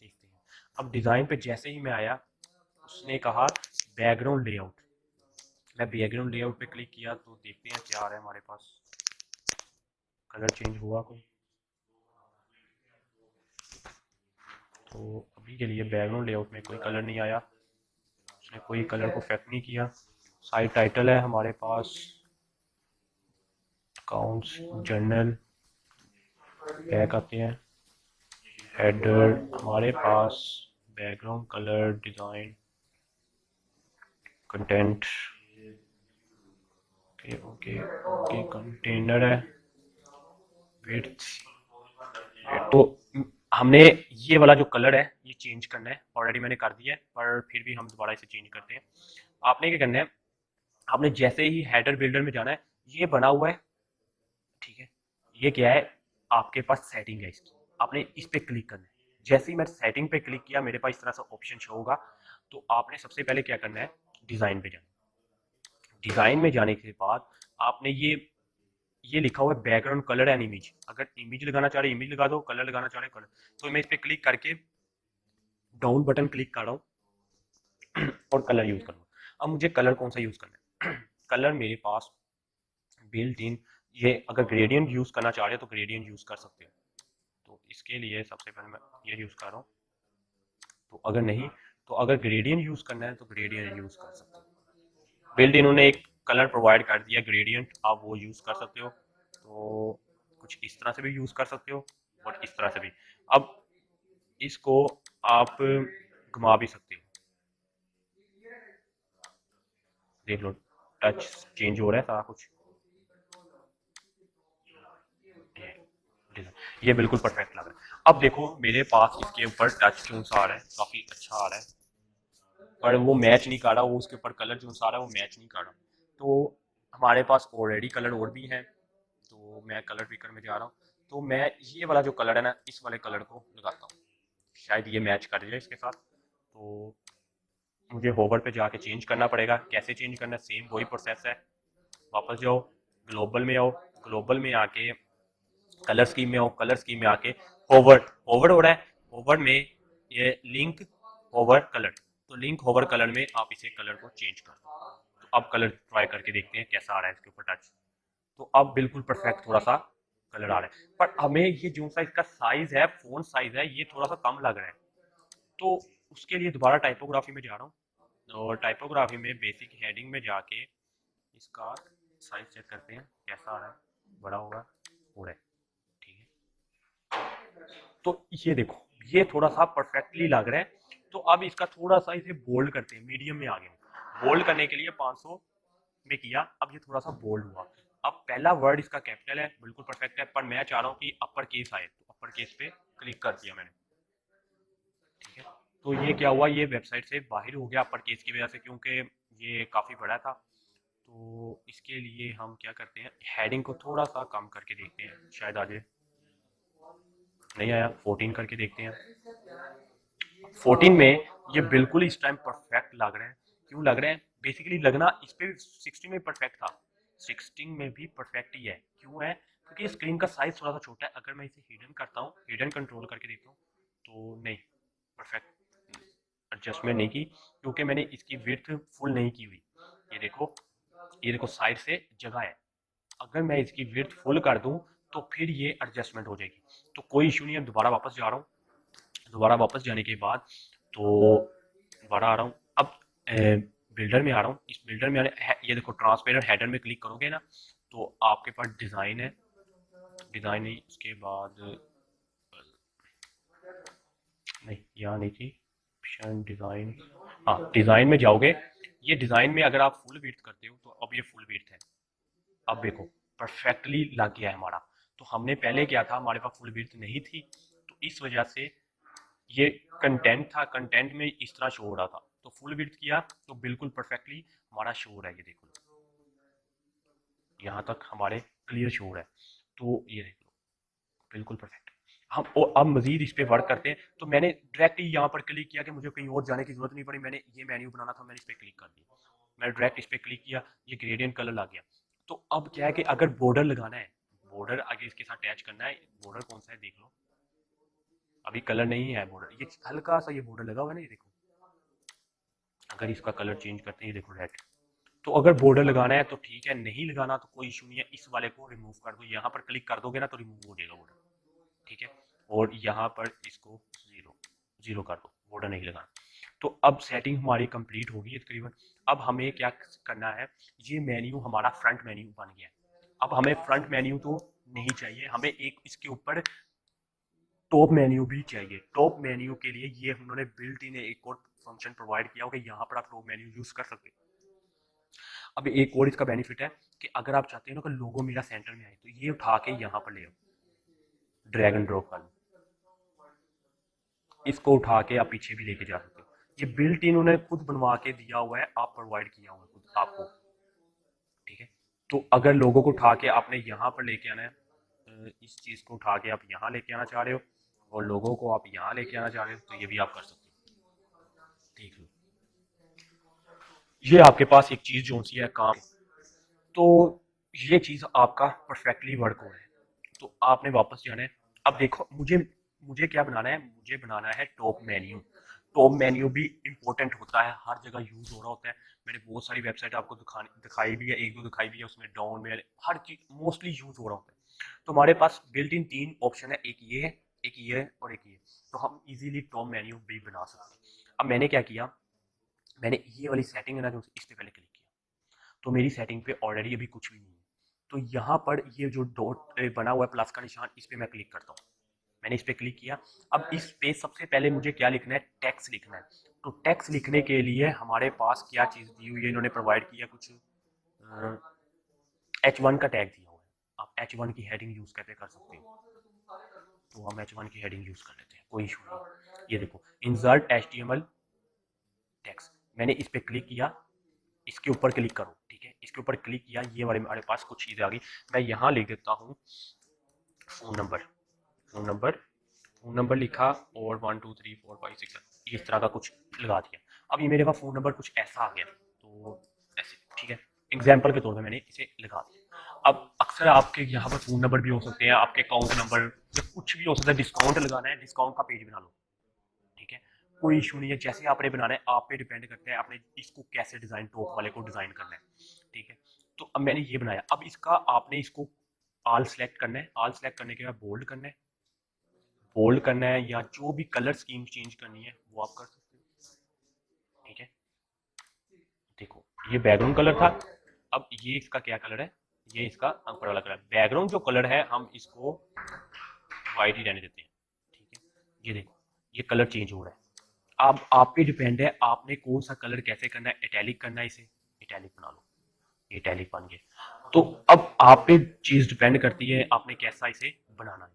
Speaker 1: देखते हैं। अब डिज़ाइन पे जैसे ही मैं आया उसने कहा बैकग्राउंड लेआउट। मैं बैकग्राउंड लेआउट पे क्लिक किया तो देखते हैं क्या आ रहा है हमारे पास, कलर चेंज हुआ कोई। तो अभी के लिए बैकग्राउंड लेआउट में कोई कलर नहीं आया, उसने कोई कलर को इफेक्ट नहीं किया। साइड टाइटल है हमारे पास, अकाउंट्स, जर्नल, बैक आते हैं, हेडर हमारे पास, background colour, design, content, okay okay okay, container है, विड्थ। तो हमने ये वाला जो कलर है ये चेंज करना है, ऑलरेडी मैंने कर दिया है, पर फिर भी हम दोबारा इसे चेंज करते हैं। आपने क्या करना है, आपने जैसे ही हेडर बिल्डर में जाना है, ये बना हुआ है, ठीक है, ये क्या है, आपके पास सेटिंग है इसकी, आपने इस पे क्लिक करना है। जैसे ही मैं सेटिंग पे क्लिक किया मेरे पास इस तरह से ऑप्शन शो होगा। तो आपने सबसे पहले क्या करना है, डिज़ाइन पे जाना। डिज़ाइन में जाने के बाद आपने ये लिखा हुआ है बैकग्राउंड कलर एंड इमेज। अगर इमेज लगाना चाह रहे इमेज लगा दो, कलर लगाना चाह रहे कलर। तो मैं इस पर क्लिक करके डाउन बटन क्लिक कर रहा हूँ और कलर यूज़ कर रहा हूँ। अब मुझे कलर कौन सा यूज़ करना है कलर मेरे पास बिल्ट इन, ये अगर ग्रेडियंट यूज़ करना चाह रहे हो तो ग्रेडियंट यूज़ कर सकते हो। तो इसके लिए सबसे पहले मैं ये यूज़ कर रहा हूँ। तो अगर नहीं, तो अगर ग्रेडियंट यूज़ करना है तो ग्रेडियंट यूज़ कर सकते हो। बिल्ट इन्होंने एक कलर प्रोवाइड कर दिया ग्रेडियंट, आप वो यूज़ कर सकते हो। तो कुछ इस तरह से भी यूज़ कर सकते हो और इस तरह से भी। अब इसको आप घुमा भी सकते हो, देख लो टच चेंज हो रहा है सारा कुछ। ये बिल्कुल परफेक्ट लग रहा है। अब देखो मेरे पास इसके ऊपर टच जो सा आ रहा है काफ़ी अच्छा आ रहा है, पर वो मैच नहीं कर रहा, वो उसके ऊपर कलर जो सा आ रहा है वो मैच नहीं कर रहा। तो हमारे पास ऑलरेडी कलर और भी हैं, तो मैं कलर पिकर में जा रहा हूँ। तो मैं ये वाला जो कलर है ना, इस वाले कलर को लगाता हूँ, शायद ये मैच कर जाए इसके साथ। तो मुझे होवर पे जाके चेंज करना पड़ेगा। कैसे चेंज करना है, सेम वही प्रोसेस है। वापस जाओ, ग्लोबल में आओ, ग्लोबल में आके कलर स्कीम में आओ, कलर स्कीम में आके होवर, होवर हो रहा है, होवर में ये लिंक होवर कलर, तो लिंक होवर कलर में आप इसे कलर को चेंज कर दो। तो अब कलर ट्राई करके देखते हैं कैसा आ रहा है इसके ऊपर टच। तो अब बिल्कुल परफेक्ट थोड़ा सा कलर आ रहा है, पर हमें ये जो सा इसका साइज है, फोन साइज है, ये थोड़ा सा कम लग रहा है। तो उसके लिए दोबारा टाइपोग्राफी में जा रहा हूँ, और टाइपोग्राफी में बेसिक हेडिंग में जाके इसका साइज चेक करते हैं कैसा आ रहा है, बड़ा होगा हो रहा है, ठीक है। तो ये देखो, ये थोड़ा सा परफेक्टली लग रहा है। तो अब इसका थोड़ा सा इसे बोल्ड करते हैं, मीडियम में आ गए। बोल्ड करने के लिए 500 में किया, अब ये थोड़ा सा बोल्ड हुआ। अब पहला वर्ड इसका कैपिटल है, बिल्कुल परफेक्ट है, पर मैं चाह रहा हूँ कि अपर केस आए, तो अपर केस पे क्लिक कर दिया मैंने, ठीक है। तो ये क्या हुआ, ये वेबसाइट से बाहर हो गया अपर केस की वजह से, क्योंकि ये काफ़ी बड़ा था। तो इसके लिए हम क्या करते हैं, हेडिंग को थोड़ा सा कम करके देखते हैं, शायद आ जाए। नहीं आया, 14 करके देखते हैं। 14 में ये बिल्कुल इस टाइम परफेक्ट लग रहा है। क्यों लग रहा है, बेसिकली लगना इस पे 16 में परफेक्ट था, 16 में भी परफेक्ट ही है। क्यों है, क्योंकि स्क्रीन का साइज थोड़ा सा छोटा है। अगर मैं इसे हिडन करता हूँ, हिडन कंट्रोल करके देखता हूँ, तो नहीं, परफेक्ट एडजस्टमेंट नहीं की, क्योंकि मैंने इसकी विड्थ फुल नहीं की हुई। ये देखो, ये देखो साइड से जगह है। अगर मैं इसकी विड्थ फुल कर दूं तो फिर ये एडजस्टमेंट हो जाएगी। तो कोई इशू नहीं है, दोबारा वापस जा रहा हूँ। दोबारा वापस जाने के बाद तो दोबारा आ रहा हूँ। अब बिल्डर में आ रहा हूँ। इस बिल्डर में ये देखो, ट्रांसपेरेंट हेडर में क्लिक करोगे ना, तो आपके पास डिज़ाइन है, डिज़ाइन नहीं, उसके बाद नहीं, यहाँ नहीं थी ऑप्शन डिज़ाइन, हाँ डिज़ाइन में जाओगे। ये डिज़ाइन में अगर आप फुल विड्थ करते हो, तो अब ये फुल विड्थ है। अब देखो परफेक्टली लग गया है हमारा। तो हमने पहले क्या था, हमारे पास फुल विड्थ नहीं थी, तो इस वजह से ये कंटेंट था, कंटेंट में इस तरह शो हो रहा था। तो फुल विड्थ किया तो बिल्कुल परफेक्टली हमारा शो हो रहा है। ये देखो, यहाँ तक हमारे क्लियर शो हो रहा है। तो ये देख लो, बिल्कुल परफेक्ट। हम और अब मजीद इस पे वर्क करते हैं। तो मैंने डायरेक्ट ही यहाँ पर क्लिक किया कि मुझे कहीं और जाने की जरूरत नहीं पड़ी। मैंने ये मेन्यू बनाना था, मैंने इस पर क्लिक कर दिया, मैंने डायरेक्ट इस पर क्लिक किया, ये ग्रेडियंट कलर लग गया। तो अब क्या है कि अगर बॉर्डर लगाना है, बॉर्डर आगे इसके साथ अटैच करना है, बॉर्डर कौन सा है देख लो। अभी कलर नहीं है बॉर्डर, ये हल्का सा ये बॉर्डर लगा हुआ है ना, ये देखो। अगर इसका कलर चेंज करते हैं, ये देखो रेड। तो अगर बॉर्डर लगाना है तो ठीक है, नहीं लगाना तो कोई इशू नहीं है, इस वाले को रिमूव कर दो। यहाँ पर क्लिक कर दोगे ना तो रिमूव हो जाएगा बॉर्डर, ठीक है। और यहाँ पर इसको जीरो जीरो कर दो, बॉर्डर नहीं लगाना। तो अब सेटिंग हमारी कंप्लीट होगी तकरीबन। अब हमें क्या करना है, ये मेन्यू हमारा फ्रंट मेन्यू बन गया है। अब हमें फ्रंट मेन्यू तो नहीं चाहिए, हमें एक इसके ऊपर टॉप मेन्यू भी चाहिए। टॉप मेन्यू के लिए ये उन्होंने बिल्ट इन एक और फंक्शन प्रोवाइड किया हो कि यहाँ पर आप टॉप मेन्यू यूज कर सकते हैं। अब एक और इसका बेनिफिट है कि अगर आप चाहते हैं ना कि लोगो मेरा सेंटर में आए, तो ये उठा के यहाँ पर ले आओ, ड्रैग एंड ड्रॉप कर लो, इसको उठा के आप पीछे भी लेके जा सकते हो। ये बिल्ट इन उन्होंने खुद बनवा के दिया हुआ है, आप प्रोवाइड किया हुआ है खुद आपको, ठीक है। तो अगर लोगों को उठा के आपने यहाँ पर लेके आना है, इस चीज़ को उठा के आप यहाँ लेके आना चाह रहे हो, और लोगों को आप यहाँ लेके आना चाह रहे हो, तो ये भी आप कर सकते हो, देख लो। ये आपके पास एक चीज़ जो सी है काम, तो ये चीज़ आपका परफेक्टली वर्क हो रहा है। तो आपने वापस जाना है। अब देखो, मुझे मुझे क्या बनाना है, मुझे बनाना है टॉप मेन्यू। टॉप मेन्यू भी इंपॉर्टेंट होता है, हर जगह यूज हो रहा होता है। मैंने बहुत सारी वेबसाइट आपको दिखाई भी है, एक दो दिखाई भी है, उसमें डाउन में हर चीज मोस्टली यूज हो रहा होता है। तो हमारे पास बिल्ट इन 3 ऑप्शन है, एक ये है, एक ये है, और एक ये। तो हम इजीली टॉप मेन्यू भी बना सकते हैं। अब मैंने क्या किया, मैंने ये वाली सेटिंग है ना, जो इस पे पहले क्लिक किया, तो मेरी सेटिंग पे ऑलरेडी अभी कुछ भी नहीं है। तो यहाँ पर ये जो डॉट बना हुआ है प्लस का निशान, इस पे मैं क्लिक करता हूँ। मैंने इस पे क्लिक किया। अब इस पे सबसे पहले मुझे क्या लिखना है, टेक्स्ट लिखना है। तो टेक्स्ट लिखने के लिए हमारे पास क्या चीज़ दी हुई है, इन्होंने प्रोवाइड किया कुछ H1 का टैग दिया हुआ है। आप H1 की हेडिंग यूज करके कर सकते हो। तो हम H1 की हेडिंग यूज़ कर लेते हैं, कोई इशू नहीं। ये देखो इंसर्ट HTML टेक्स्ट, मैंने इस पर क्लिक किया, इसके ऊपर क्लिक करो, ठीक है, इसके ऊपर क्लिक किया, ये हमारे पास कुछ चीज़ें आ गई। मैं यहाँ लिख देता हूँ फ़ोन नंबर फ़ोन नंबर लिखा और 1 2 3 4 5 6 इस तरह का कुछ लगा दिया। अब ये मेरे पास फ़ोन नंबर कुछ ऐसा आ गया, तो ऐसे, ठीक है, एग्जाम्पल के तौर पे मैंने इसे लगा दिया। अब अक्सर आपके यहाँ पर फ़ोन नंबर भी हो सकते हैं, आपके अकाउंट नंबर या कुछ भी हो सकता है। डिस्काउंट लगाना है, डिस्काउंट का पेज बना लो, ठीक है, कोई इशू नहीं है। जैसे आपने बनाना है आप पे डिपेंड करता है आपने इसको कैसे डिज़ाइन, टॉप वाले को डिज़ाइन करना है, ठीक है। तो अब मैंने ये बनाया, अब इसका आपने इसको आल सेलेक्ट करना है, आल सेलेक्ट करने के बाद बोल्ड करना है या जो भी कलर स्कीम चेंज करनी है वो आप कर सकते हो, ठीक है। देखो ये बैकग्राउंड कलर था, अब ये इसका क्या कलर है, ये इसका ऊपर वाला कलर। बैकग्राउंड जो कलर है हम इसको वाइट ही रहने देते हैं, ठीक है। ये देखो ये कलर चेंज हो रहा है। अब आप पे डिपेंड है आपने कौन सा कलर कैसे करना है। इटैलिक करना है, इसे इटैलिक बना लो, ये इटैलिक बन गया। तो अब आप पे चीज़ डिपेंड करती है आपने कैसा इसे बनाना है।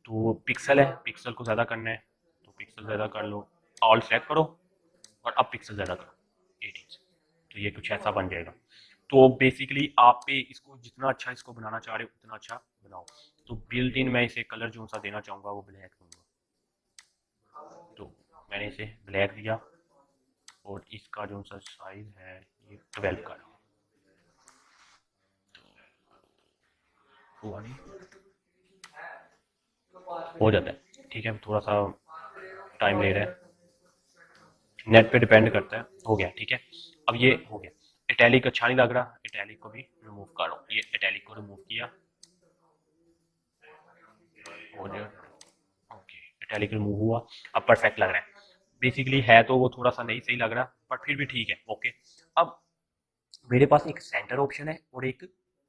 Speaker 1: तो पिक्सल है, पिक्सल को ज़्यादा करना है तो पिक्सल ज़्यादा कर लो, ऑल सेलेक्ट करो और अब पिक्सल ज़्यादा करो 18 से, तो ये कुछ ऐसा बन जाएगा। तो बेसिकली आप पे इसको जितना अच्छा इसको बनाना चाह रहे हो उतना अच्छा बनाओ। तो बिल्ट इन मैं इसे कलर जो सा देना चाहूँगा वो ब्लैक दूंगा, तो मैंने इसे ब्लैक दिया और इसका जो सा साइज है ये 12 का हुआ नहीं, हो जाता है, ठीक है। थोड़ा सा टाइम ले रहा है, नेट पे डिपेंड करता है। हो गया, ठीक है, अब ये हो गया। इटैलिक अच्छा नहीं लग रहा, इटैलिक को भी रिमूव करो, ये इटैलिक को रिमूव किया, हो गया, ओके, इटैलिक रिमूव हुआ, अब परफेक्ट लग रहा है। बेसिकली है तो वो थोड़ा सा नहीं सही लग रहा बट फिर भी ठीक है, ओके। अब मेरे पास एक सेंटर ऑप्शन है और एक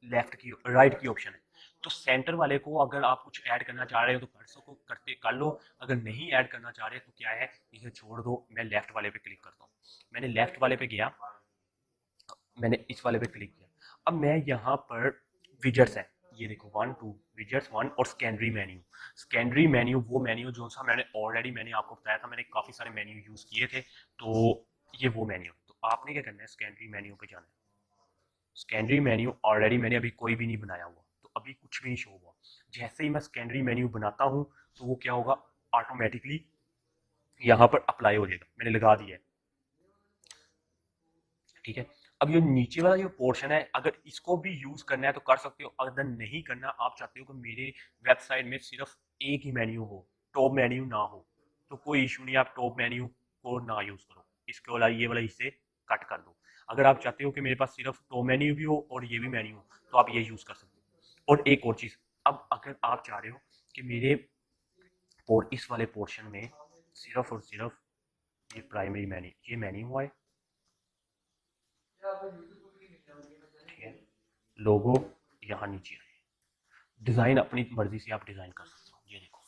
Speaker 1: लेफ्ट की राइट की ऑप्शन है। तो सेंटर वाले को अगर आप कुछ ऐड करना चाह रहे हो तो कर सको, करते कर लो। अगर नहीं ऐड करना चाह रहे तो क्या है, इसे छोड़ दो। मैं लेफ्ट वाले पे क्लिक करता हूँ, मैंने लेफ्ट वाले पे गया, मैंने इस वाले पे क्लिक किया। अब मैं यहाँ पर विजट्स है, ये देखो 1 2 विजट्स 1 और सेकेंडरी मेन्यू। सेकेंडरी मेन्यू वो मेन्यू जो सा मैंने आपको बताया था, मैंने काफ़ी सारे मेन्यू यूज़ किए थे, तो ये वो मेन्यू। तो आपने क्या करना है, सेकेंडरी मेन्यू पे जाना है। सेकेंडरी मेन्यू ऑलरेडी मैंने अभी कोई भी नहीं बनाया हुआ, तो अभी कुछ भी नहीं शो हुआ। जैसे ही मैं सेकेंडरी मेन्यू बनाता हूँ तो वो क्या होगा, ऑटोमेटिकली यहाँ पर अप्लाई हो जाएगा, मैंने लगा दिया है, ठीक है। अब ये नीचे वाला जो पोर्शन है अगर इसको भी यूज करना है तो कर सकते हो, अगर नहीं करना, आप चाहते हो कि मेरे वेबसाइट में सिर्फ एक ही मेन्यू हो, टॉप मेन्यू ना हो, तो कोई इशू नहीं, आप टॉप मेन्यू को ना यूज करो, इसके वाला ये वाला इसे कट कर दो। अगर आप चाहते हो कि मेरे पास सिर्फ टॉप मेन्यू भी हो और ये भी मेन्यू हो तो आप ये यूज कर सकते हो। और एक और चीज, अब अगर आप चाह रहे हो कि मेरे इस वाले पोर्शन में सिर्फ और सिर्फ ये प्राइमरी मेन्यू, ये मेन्यू हुआ है, ठीक है, लोगो यहाँ नीचे आए, डिज़ाइन अपनी मर्जी से आप डिज़ाइन कर सकते हो। ये देखो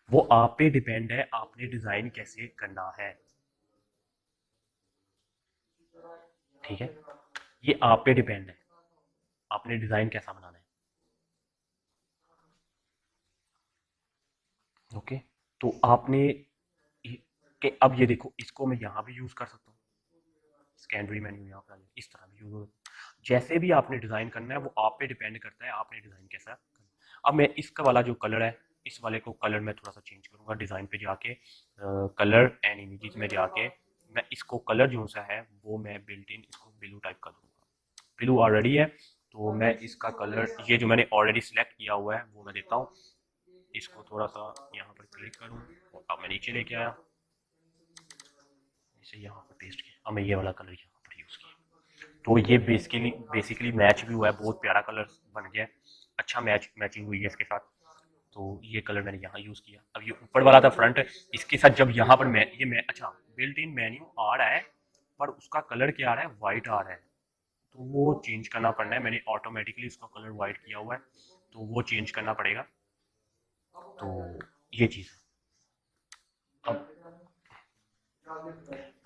Speaker 1: वो आप पे डिपेंड है आपने डिज़ाइन कैसे करना है, ठीक है, ये आप पे डिपेंड है आपने डिज़ाइन कैसा बनाना है, ओके। तो आपने कि अब ये देखो इसको मैं यहाँ भी यूज़ कर सकता हूँ, सेकेंडरी मेन्यू यहाँ पर इस तरह भी यूज़ हो। जैसे भी आपने डिज़ाइन करना है वो आप पे डिपेंड करता है आपने डिज़ाइन कैसा करना है। अब मैं इसका वाला जो कलर है इस वाले को कलर मैं थोड़ा सा चेंज करूँगा, डिज़ाइन पे जाके कलर एंड इमेजेस में जाके मैं इसको कलर जो सा है वो मैं बिल्ट इन इसको ब्लू टाइप कर दूँगा। ब्लू ऑलरेडी है तो मैं इसका कलर ये जो मैंने ऑलरेडी सिलेक्ट किया हुआ है वो मैं देता हूँ। इसको थोड़ा सा यहाँ पर क्लिक करूँ और अब मैं नीचे लेके आया, इसे यहाँ पर पेस्ट किया, अब मैं ये वाला कलर यहाँ पर यूज़ किया। तो ये बेसिकली मैच भी हुआ है, बहुत प्यारा कलर बन गया है, अच्छा मैचिंग हुई है इसके साथ। तो ये कलर मैंने यहाँ यूज़ किया। अब ये ऊपर वाला था फ्रंट, इसके साथ जब यहाँ पर मैं अच्छा बिल्ट इन मेन्यू आ रहा है पर उसका कलर क्या आ रहा है, वाइट आ रहा है, तो वो चेंज करना पड़ना है। मैंने ऑटोमेटिकली उसका कलर वाइट किया हुआ है तो वो चेंज करना पड़ेगा। तो ये चीज़ अब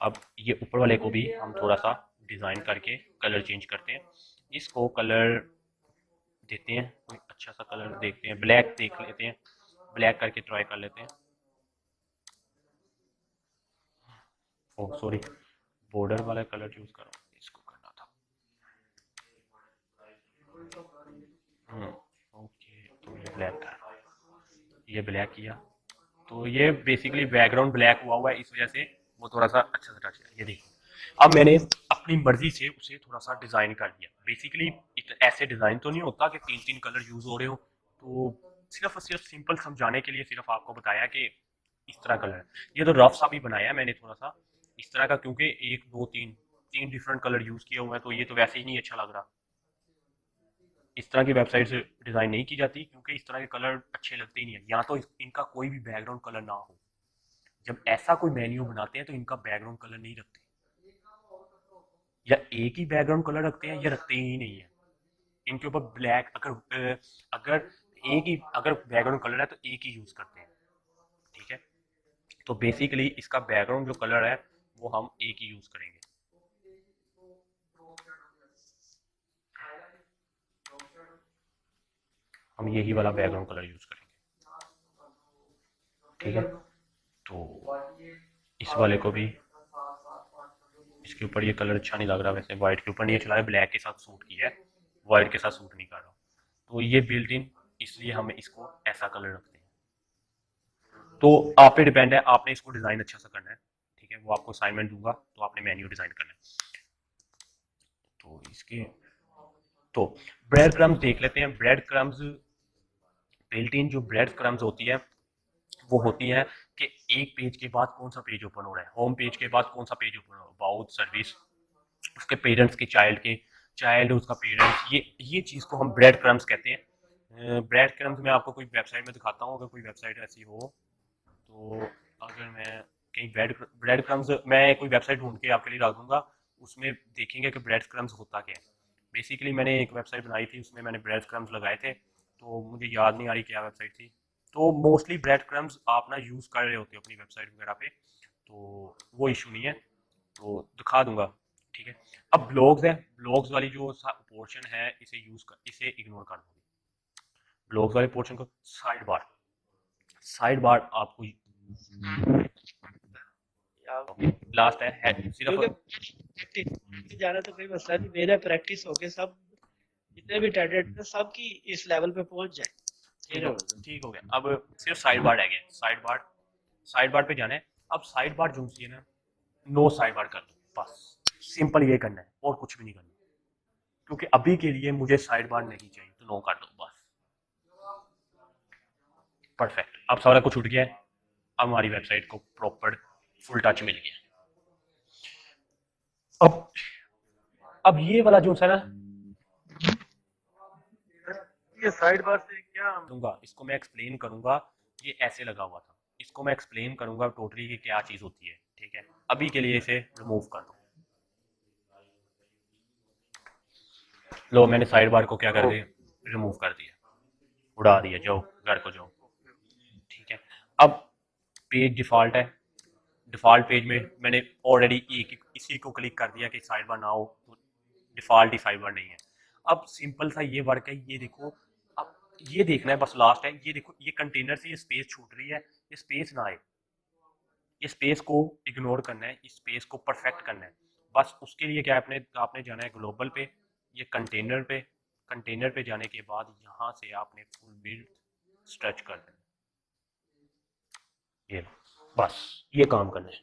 Speaker 1: अब ये ऊपर वाले को भी हम थोड़ा सा डिज़ाइन करके कलर चेंज करते हैं, इसको कलर देते हैं कोई अच्छा अच्छा सा कलर देखते हैं, ब्लैक देख लेते हैं, ब्लैक करके ट्राई कर लेते हैं। ओह सॉरी, बॉर्डर वाला कलर चूज करो, इसको करना था। ओके, तो ये ब्लैक था, ये ब्लैक किया, तो ये बेसिकली बैकग्राउंड ब्लैक हुआ है, इस वजह से वो थोड़ा सा अच्छा सा टच है। ये देखो, अब मैंने अपनी मर्जी से उसे थोड़ा सा डिजाइन कर दिया। बेसिकली ऐसे डिजाइन तो नहीं होता कि तीन तीन कलर यूज हो रहे हो, तो सिर्फ और सिर्फ सिंपल समझाने के लिए सिर्फ आपको बताया कि इस तरह कलर है। ये तो रफ सा भी बनाया है मैंने थोड़ा सा इस तरह का, क्योंकि एक दो तीन तीन डिफरेंट कलर यूज किए हुए हैं, तो ये तो वैसे ही नहीं अच्छा लग रहा। इस तरह की वेबसाइट से डिज़ाइन नहीं की जाती, क्योंकि इस तरह के कलर अच्छे लगते ही नहीं है, या तो इनका कोई भी बैकग्राउंड कलर ना हो। जब ऐसा कोई मेन्यू बनाते हैं तो इनका बैकग्राउंड कलर नहीं रखते, या एक ही बैकग्राउंड कलर रखते हैं या रखते ही नहीं है। इनके ऊपर ब्लैक अगर अगर बैकग्राउंड कलर है तो एक ही यूज करते हैं, ठीक है। तो बेसिकली इसका बैकग्राउंड जो कलर है वो हम एक ही यूज करेंगे। हम यही वाला बैकग्राउंड कलर यूज करेंगे, ठीक है। तो इस वाले को भी, इसके ऊपर ये कलर अच्छा नहीं लग रहा, वैसे व्हाइट के ऊपर नहीं अच्छा लग रहा, ब्लैक के साथ सूट किया है, व्हाइट के साथ सूट नहीं कर रहा। तो ये बिल्ट इन, इसलिए हम इसको ऐसा कलर रखते हैं। तो आप पे डिपेंड है, आपने इसको डिजाइन अच्छा सा करना है, ठीक है। वो आपको असाइनमेंट दूंगा, तो आपने मेन्यू डिजाइन करना है। तो इसके तो ब्रेड क्रम्स देख लेते हैं। ब्रेड क्रम्स, बिल्ट इन जो ब्रेड क्रम्स होती है वो होती है कि एक पेज के बाद कौन सा पेज ओपन हो रहा है, होम पेज के बाद कौन सा पेज ओपन हो रहा है, अबाउट, सर्विस, उसके पेरेंट्स के चाइल्ड उसका पेरेंट्स, ये चीज़ को हम ब्रेड क्रम्स कहते हैं। ब्रेड क्रम्स मैं आपको कोई वेबसाइट में दिखाता हूँ, अगर कोई वेबसाइट ऐसी हो तो। अगर मैं कहीं ब्रेड क्रम्स, मैं कोई वेबसाइट ढूंढ के आपके लिए रख दूंगा, उसमें देखेंगे कि ब्रेड क्रम्स होता क्या है। बेसिकली मैंने एक वेबसाइट बनाई थी, उसमें मैंने ब्रेड क्रम्स लगाए थे, तो मुझे याद नहीं आ रही क्या वेबसाइट थी। तो मोस्टली ब्रेड क्रम्स आप ना यूज़ कर रहे होते हो अपनी वेबसाइट वगैरह पे, तो वो इशू नहीं है, तो दिखा दूंगा, ठीक है। अब ब्लॉग्स है, ब्लॉग्स वाली जो पोर्शन है इसे इग्नोर कर दोगे। ब्लॉग्स वाले पोर्शन को साइड बार आपको लास्ट है सिर्फ।
Speaker 2: क्योंकि प्रैक्टिस जाना तो कोई मसला नहीं, मेरा प्रैक्टिस होके सब जितने भी टैलेंट है सबकी इस लेवल पे पहुंच जाए।
Speaker 1: ठीक हो गया। अब सिर्फ साइड बार रह गया, साइड बार पे जाना है। अब साइड बार जो सी है ना, नो साइड बार कर दो, बस सिंपल ये करना है और कुछ भी नहीं करना, क्योंकि अभी के लिए मुझे साइड बार नहीं चाहिए, तो नो कर दो बस। परफेक्ट, अब सारा कुछ उठ गया है। अब हमारी वेबसाइट को प्रॉपर फुल टच मिल गया। अब ये वाला जो है ना,
Speaker 3: ये साइड बार से क्या
Speaker 1: दूंगा, इसको मैं एक्सप्लेन करूंगा। ये ऐसे लगा हुआ था, इसको मैं एक्सप्लेन करूंगा टोटली कि क्या चीज होती है, ठीक है। अभी के लिए इसे रिमूव कर दो। लो, मैंने साइड बार को क्या कर दिया, रिमूव कर दिया, उड़ा दिया, जाओ घर को जाओ, ठीक है। अब पेज डिफॉल्ट है, डिफॉल्ट पेज में मैंने ऑलरेडी इसी को क्लिक कर दिया कि साइड बार ना हो, तो डिफॉल्ट ही साइड बार नहीं है। अब सिंपल सा ये वर्क है, ये देखो। अब ये देखना है, बस लास्ट है, ये देखो, ये कंटेनर से ये स्पेस छूट रही है, ये स्पेस ना आए, ये स्पेस को इग्नोर करना है, इस स्पेस को परफेक्ट करना है। बस उसके लिए क्या है, आपने जाना है ग्लोबल पे, ये कंटेनर पे जाने के बाद यहाँ से आपने फुल विड्थ स्ट्रेच कर देना, ये बस ये काम करना है।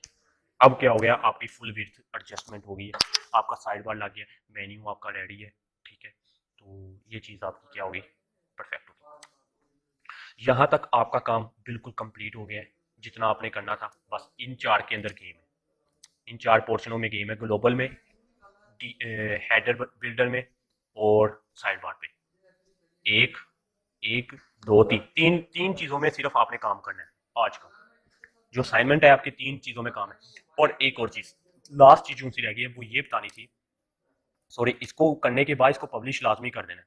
Speaker 1: अब क्या हो गया, आपकी फुल विड्थ एडजस्टमेंट हो गई है, आपका साइड बार लग गया, मेन्यू आपका रेडी है, ठीक है। तो ये चीज़ आपकी क्या होगी, परफेक्ट होगी। यहाँ तक आपका काम बिल्कुल कंप्लीट हो गया है, जितना आपने करना था। बस इन चार के अंदर गेम है, इन चार पोर्शनों में गेम है, ग्लोबल में, हेडर बिल्डर में, और साइड बार पे। एक एक दो तीन तीन तीन चीज़ों में सिर्फ आपने काम करना है। आज का जो असाइनमेंट है आपकी तीन चीज़ों में काम है। और एक और चीज़, लास्ट चीज़ जो सी रह गई है, वो ये बतानी थी, सॉरी, इसको करने के बाद इसको पब्लिश लाजमी कर देना,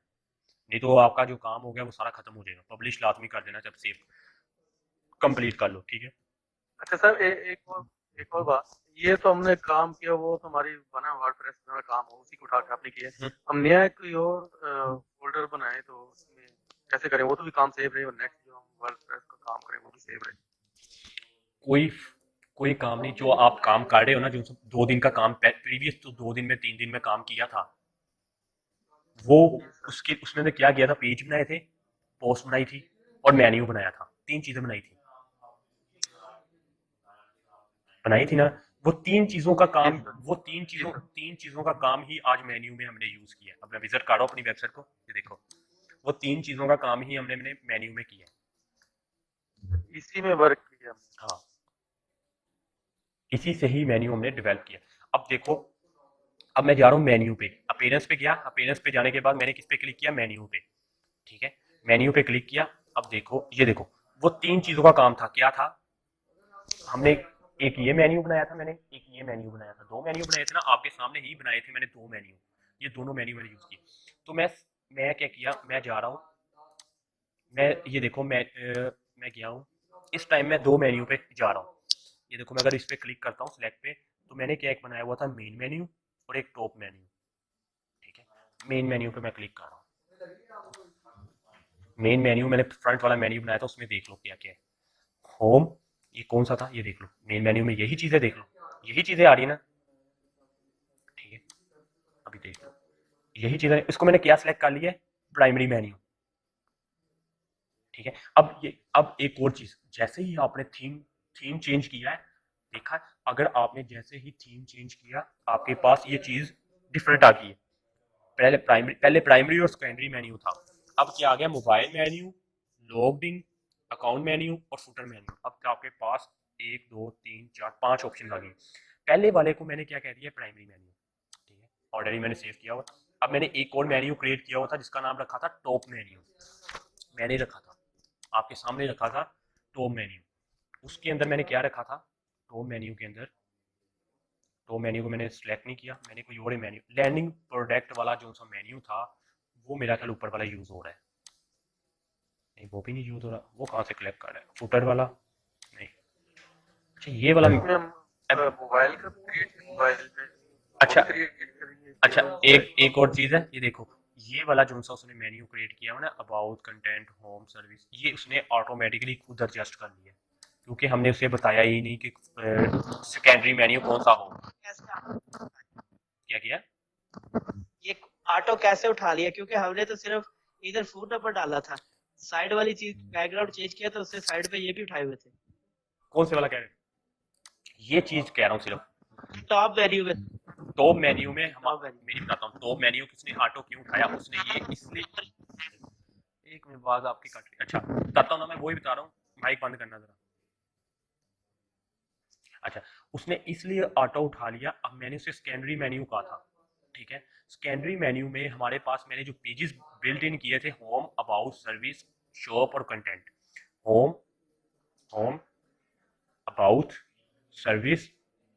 Speaker 1: नहीं तो आपका जो काम हो गया वो सारा खत्म हो जाएगा। पब्लिश लाजमी कर देना जब सेव कंप्लीट कर लो, ठीक है।
Speaker 3: अच्छा सर, एक और बात, ये तो हमने काम किया, वो तो हमारी बना वर्डप्रेस में काम हो, उसी को उठा के आपने किया। हम नया कोई और फोल्डर बनाए तो उसमें कैसे करें वो तो भी काम सेव रहे और नेक्स्ट जो हम वर्डप्रेस का काम करें वो भी सेव रहे।
Speaker 1: कोई कोई काम नहीं, जो आप काम कर रहे हो ना, जो 2 दिन का काम प्रीवियस तो 2 दिन में 3 दिन में काम किया था, वो
Speaker 3: जी सर।
Speaker 1: उसके उसमें क्या किया था, पेज बनाए थे, पोस्ट बनाई थी और मेन्यू बनाया था, 3 चीजें बनाई थी ना। वो तीन चीजों का काम,
Speaker 3: जी सर।
Speaker 1: वो तीन चीजों का काम ही आज मेन्यू में हमने यूज किया। अब मैं विजिट कर रहा हूँ अपनी वेबसाइट को, ये देखो, वो 3 चीजों का काम ही हमने मेन्यू में किया।
Speaker 3: इसी में वर्क किया।
Speaker 1: हाँ, इसी से ही मेन्यू हमने डेवलप किया। अब देखो, अब मैं जा रहा हूँ मेन्यू पे, अपीयरेंस पे गया, अपीयरेंस पे जाने के बाद मैंने किस पे क्लिक किया, मेन्यू पे। ठीक है, मेन्यू पे क्लिक किया। अब देखो, ये देखो, वो 3 चीजों का काम था, क्या था, हमने एक ये मेन्यू बनाया था, मैंने एक ये मेन्यू बनाया था, 2 मेन्यू बनाए थे ना, आपके सामने ही बनाए थे मैंने 2 मेन्यू। ये दोनों मेन्यू मैंने यूज किए। तो मैं क्या किया, मैं जा रहा हूँ, मैं ये देखो, मैं गया हूँ, इस टाइम मैं 2 मेन्यू पे जा रहा हूँ। ये देखो, मैं अगर इस पे क्लिक करता हूँ सिलेक्ट पे, तो मैंने क्या एक बनाया हुआ था, मेन मेन्यू और एक टॉप मेन्यू। ठीक है, मेन मेन्यू पे मैं क्लिक कर रहा हूँ। मेन मेन्यू मैंने फ्रंट वाला मेन्यू बनाया था, उसमें देख लो क्या क्या है। होम, ये कौन सा था, ये देख लो, मेन मेन्यू में यही चीजें देख लो, यही चीजें आ रही है ना। ठीक है, अभी देख लो, यही चीजें, इसको मैंने क्या सिलेक्ट कर लिया है, प्राइमरी मेन्यू। ठीक है, अब एक और चीज, जैसे ही आपने थीम थीम चेंज किया है, देखा, अगर आपने जैसे ही थीम चेंज किया, आपके पास ये चीज डिफरेंट आ गई है। पहले प्राइमरी और सेकेंडरी मेन्यू था, अब क्या आ गया, mobile menu, logged in, account menu और फुटर मेन्यू। अब क्या आपके पास 1 2 3 4 5 ऑप्शन आ गए। पहले वाले को मैंने क्या कह दिया, प्राइमरी मेन्यू। ठीक है, ऑलरेडी मैंने सेव किया हुआ। अब मैंने एक और मेन्यू क्रिएट किया हुआ था, जिसका नाम रखा था टॉप मेन्यू। मैंने रखा था, आपके सामने रखा था, टॉप मेन्यू। उसके अंदर मैंने क्या रखा था, टॉप मेन्यू के अंदर, टॉप मेन्यू को मैंने सिलेक्ट नहीं किया, मैंने कोई और मेन्यू, लैंडिंग प्रोडक्ट वाला जो सा मेन्यू था, वो मेरा ख्याल ऊपर वाला यूज हो रहा है। नहीं, वो भी नहीं यूज हो रहा, वो कहाँ से क्लिक कर रहा है, फुटर वाला नहीं। अच्छा, ये वाला,
Speaker 3: इसमें हम मोबाइल का क्रिएट, मोबाइल में वो
Speaker 1: अच्छा,
Speaker 3: भी क्रिएट करेंगे
Speaker 1: अच्छा,
Speaker 3: केवल
Speaker 1: एक और चीज है, ये देखो, ये वाला जो सा उसने मेन्यू क्रिएट किया हुआ ना, अबाउट कंटेंट होम सर्विस, ये उसने ऑटोमेटिकली खुद एडजस्ट कर लिया, क्योंकि हमने उसे बताया ही नहीं कि सेकेंडरी मेन्यू कौन सा हो।
Speaker 2: कैसे
Speaker 1: क्या किया,
Speaker 2: ये ऑटो कैसे उठा लिया, क्योंकि हमने तो सिर्फ इधर फोन नंबर डाला था, साइड वाली चीज बैकग्राउंड चेंज किया तो उससे साइड पे ये भी उठाए हुए थे।
Speaker 1: कौन से वाला कह रहे हैं, ये चीज कह रहा हूँ सिर्फ।
Speaker 2: टॉप वैल्यू में,
Speaker 1: टॉप मेन्यू में हम,
Speaker 2: टॉप वैल्यू
Speaker 1: मेरी बताता हूँ, टॉप मेन्यू किसने ऑटो क्यों उठाया, उसने ये इसलिए, एक मिनट बाद आपकी कट रही, अच्छा बताता हूँ ना, मैं वही बता रहा हूँ, माइक बंद करना जरा। अच्छा, उसने इसलिए ऑटो उठा लिया, अब मैंने उसे सेकेंडरी मेन्यू कहा था। ठीक है, सेकेंडरी मेन्यू में हमारे पास मैंने जो पेजेस बिल्ट इन किए थे, होम, अबाउट, सर्विस, शॉप और content. Home, home, about, service,